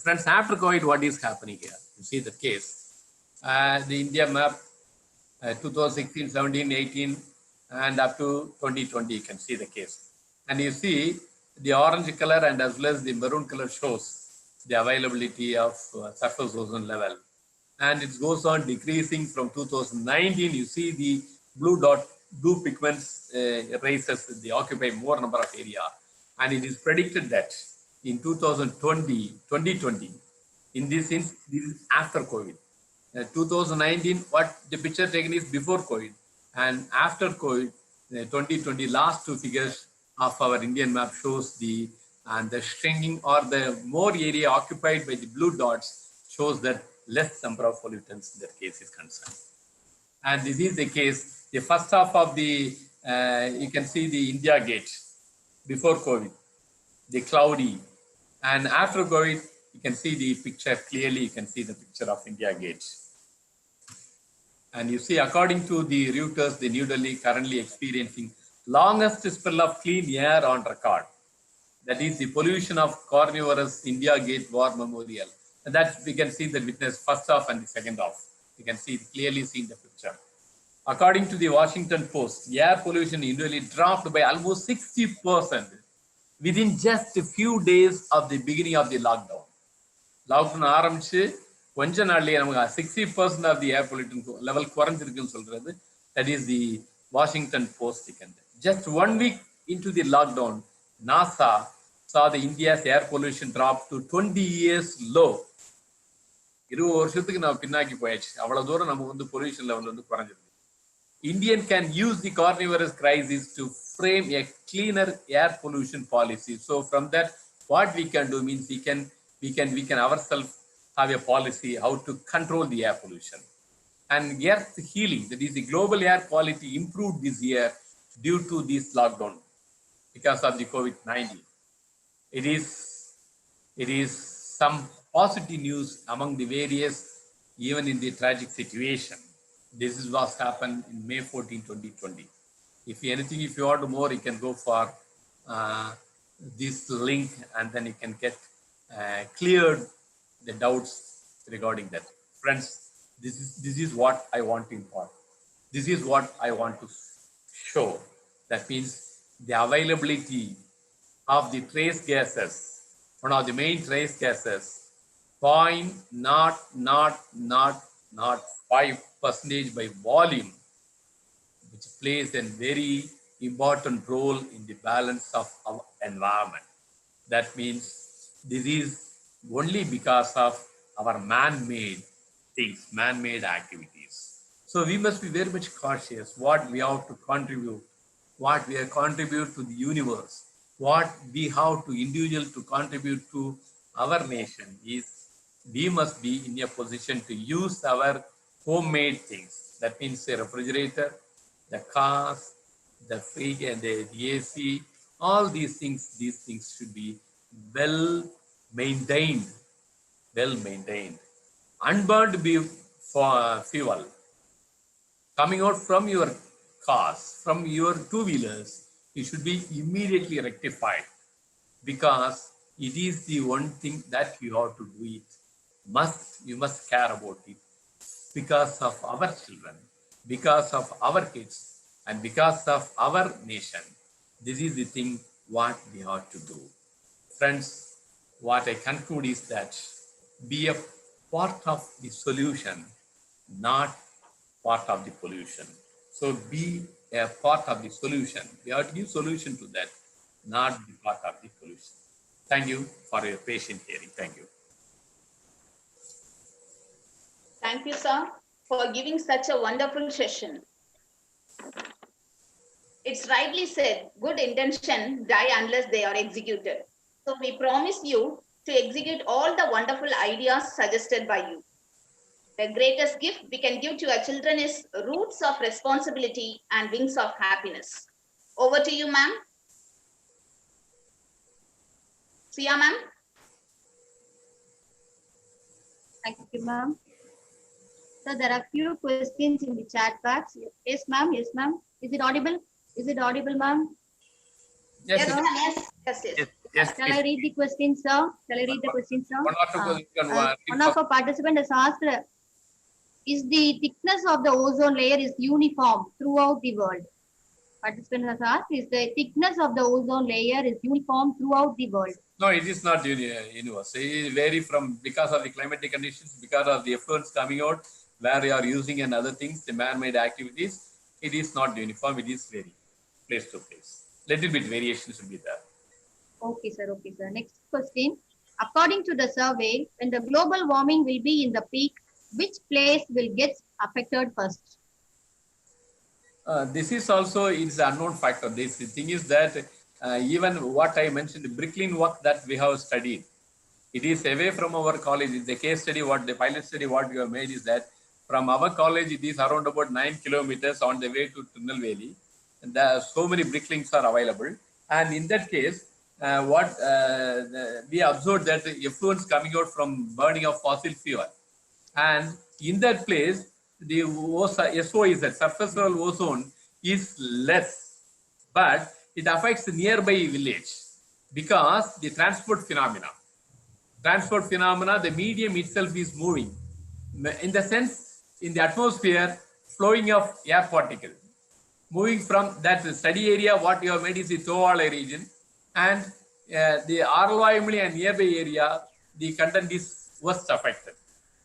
Friends, after COVID, what is happening here? You see the case. The India map, 2016, 17, 18, and up to 2020, you can see the case. And you see the orange color and as well as the maroon color shows the availability of surface ozone level. And it goes on decreasing from 2019. You see the blue pigments races, they occupy more number of area. And it is predicted that in 2020, In this sense, this is after COVID. 2019, what the picture taken is before COVID, and after COVID, 2020, last two figures of our Indian map shows the shrinking or the more area occupied by the blue dots shows that less number of pollutants in that case is concerned. And this is the case. The first half of the, you can see the India gate before COVID, the cloudy, and after COVID, you can see the picture clearly. You can see the picture of India gate. And you see, according to the Reuters, the New Delhi currently experiencing longest spell of clean air on record. That is the pollution of carnivorous India Gate War Memorial. And that we can see the witness first half and the second half. You can see clearly seen the picture. According to the Washington Post, air pollution in New Delhi dropped by almost 60% within just a few days of the beginning of the lockdown. Lockdown ஆரம்பிச்சு கொஞ்ச நாள்லயே நமக்கு 60% of the air pollution level குறைஞ்சிருக்குன்னு சொல்றது. That is the Washington Post. Just 1 week into the lockdown, NASA saw the India's air pollution drop to 20 years low. 20 வருஷத்துக்கு நம்ம பின்னாக்கி போயாச்சு. அவ்வளவு தூரம் நம்ம வந்து பொல்யூஷன் லெவல் வந்து குறைஞ்சிருக்கு. Indian can use the coronavirus crisis to frame a cleaner air pollution policy. So from that, what we can do means we can ourselves have a policy how to control the air pollution. And earth healing, that is the global air quality improved this year due to this lockdown because of the COVID-19. It is some positive news among the various, even in the tragic situation. This is what happened in May 14, 2020. If you want more, you can go for this link and then you can get cleared the doubts regarding that. Friends, this is what I want to impart. This is what I want to show. That means the availability of the trace gases, one of the main trace gases, 0.05% by volume, which plays a very important role in the balance of our environment. That means this is only because of our man-made things, man-made activities. So we must be very much cautious what we have to contribute, what we have contribute to the universe, what we have to individual to contribute to our nation is we must be in a position to use our homemade things. That means the refrigerator, the cars, the fridge and the AC, all these things should be well maintained. Unburned fuel coming out from your cars, from your two-wheelers, it should be immediately rectified because it is the one thing that you have to do it. You must care about it because of our children, because of our kids, and because of our nation. This is the thing what we have to do. Friends, what I conclude is that be a part of the solution, not part of the pollution. So be a part of the solution. We have to give solution to that, not be part of the pollution. Thank you for your patient hearing. Thank you. Thank you, sir, for giving such a wonderful session. It's rightly said, good intention die unless they are executed. So we promise you to execute all the wonderful ideas suggested by you. The greatest gift we can give to our children is roots of responsibility and wings of happiness. Over to you, ma'am. Sia, ma'am. Thank you, ma'am. So there are few questions in the chat box. Yes, ma'am. Yes, ma'am. Is it audible? Is it audible, ma'am? Yes, Yes. Shall I read the question, sir? Shall I read the question, sir? One of our participants has asked, is the thickness of the ozone layer is uniform throughout the world? Participant has asked, is the thickness of the ozone layer is uniform throughout the world? No, it is not universal. It vary from because of the climatic conditions, because of the efforts coming out, where you are using and other things, the man-made activities. It is not uniform. It is vary place to place. Little bit variation should be there. Okay, sir. Okay, sir. Next question. According to the survey, when the global warming will be in the peak, which place will get affected first? This is also is an unknown factor. This the thing is that even what I mentioned, the bricklaying work that we have studied, it is away from our college. The case study, what the pilot study, what we have made is that from our college, it is around about 9 kilometers on the way to Tirunelveli. And there are so many bricklayings are available. And in that case, we observed that the effluents coming out from burning of fossil fuel. And in that place, the SOE, that surface level ozone, is less, but it affects the nearby village because the transport phenomena, the medium itself is moving. In the sense, in the atmosphere, flowing of air particle, moving from that study area, what you have made is the Towala region, and the Arloimli and nearby area, the content is worst affected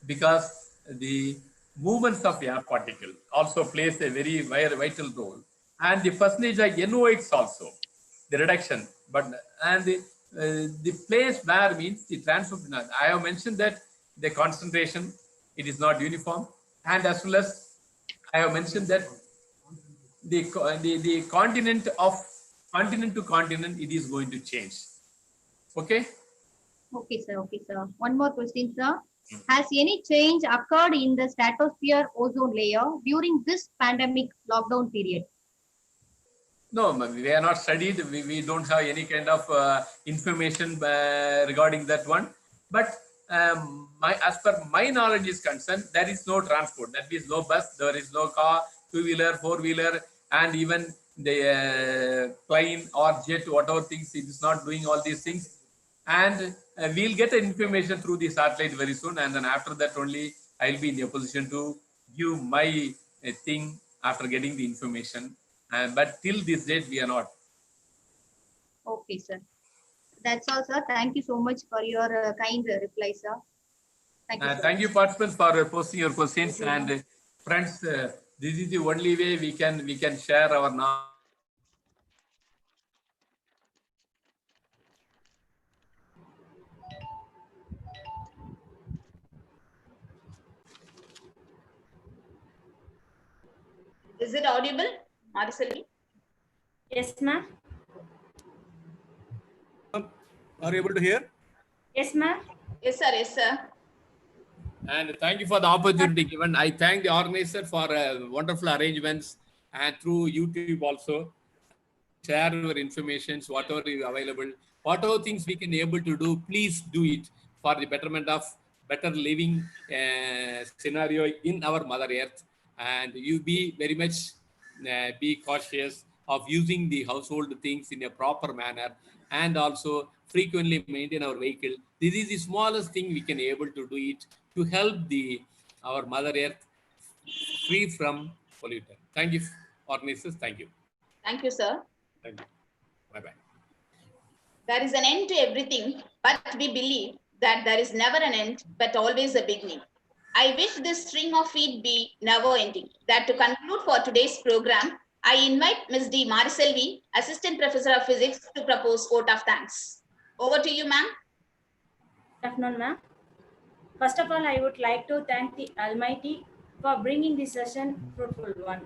because the movements of air particle also plays a very vital role, and the percentage of NOx also, the reduction, but and the place where means the transfer. I have mentioned that the concentration, it is not uniform, and as well as I have mentioned that the continent to continent, it is going to change. Okay. Okay, sir. Okay, sir. One more question, sir. Has any change occurred in the stratosphere ozone layer during this pandemic lockdown period? No, we are not studied. We don't have any kind of information regarding that one. But as per my knowledge is concerned, there is no transport. That means no bus, there is no car, two-wheeler, four-wheeler, and even the plane or jet, whatever things, it is not doing all these things. And we'll get the information through the satellite very soon. And then after that only, I'll be in a position to give my thing after getting the information. But till this date, we are not. Okay, sir. That's all, sir. Thank you so much for your kind reply, sir. Thank you. Thank you, participants, for posting your questions. And friends, this is the only way we can share our knowledge. Is it audible, Mariselvi? Yes, ma'am. Are you able to hear? Yes, ma'am. Yes, sir. Yes, sir. And thank you for the opportunity given. I thank the organizer for wonderful arrangements, and through YouTube also. Share your information, whatever is available, whatever things we can able to do, please do it for the betterment of better living scenario in our Mother Earth. And you be very much be cautious of using the household things in a proper manner, and also frequently maintain our vehicle. This is the smallest thing we can able to do it to help the our Mother Earth free from pollutant. Thank you, organizers. Thank you. Thank you, sir. Thank you. Bye-bye. There is an end to everything, but we believe that there is never an end, but always a beginning. I wish this string of feet be never ending. That to conclude for today's program, I invite Ms. D. Mariselvi, Assistant Professor of Physics, to propose vote of thanks. Over to you, ma'am. Good afternoon, ma'am. First of all, I would like to thank the Almighty for bringing this session fruitful one.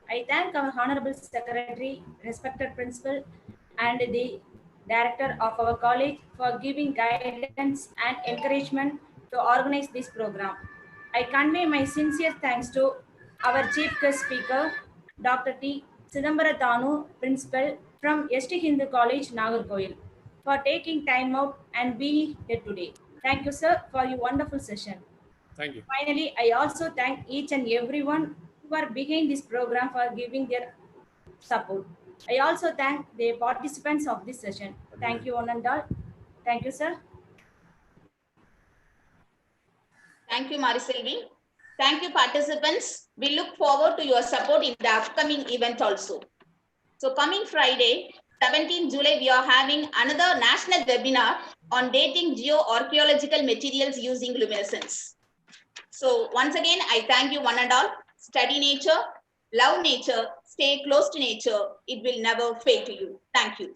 I thank our Honorable Secretary, respected Principal, and the Director of our college for giving guidance and encouragement to organize this program. I convey my sincere thanks to our Chief Guest Speaker, Dr. T. Chidambaram, Principal from ST Hindu College, Nagarkoil, for taking time out and being here today. Thank you, sir, for your wonderful session. Thank you. Finally, I also thank each and everyone who are behind this program for giving their support. I also thank the participants of this session. Thank you, one and all. Thank you, sir. Thank you, Mariselvi. Thank you, participants. We look forward to your support in the upcoming event also. So coming Friday, 17 July, we are having another national webinar on dating geoarchaeological materials using luminescence. So once again, I thank you one and all. Study nature, love nature, stay close to nature. It will never fail to you. Thank you.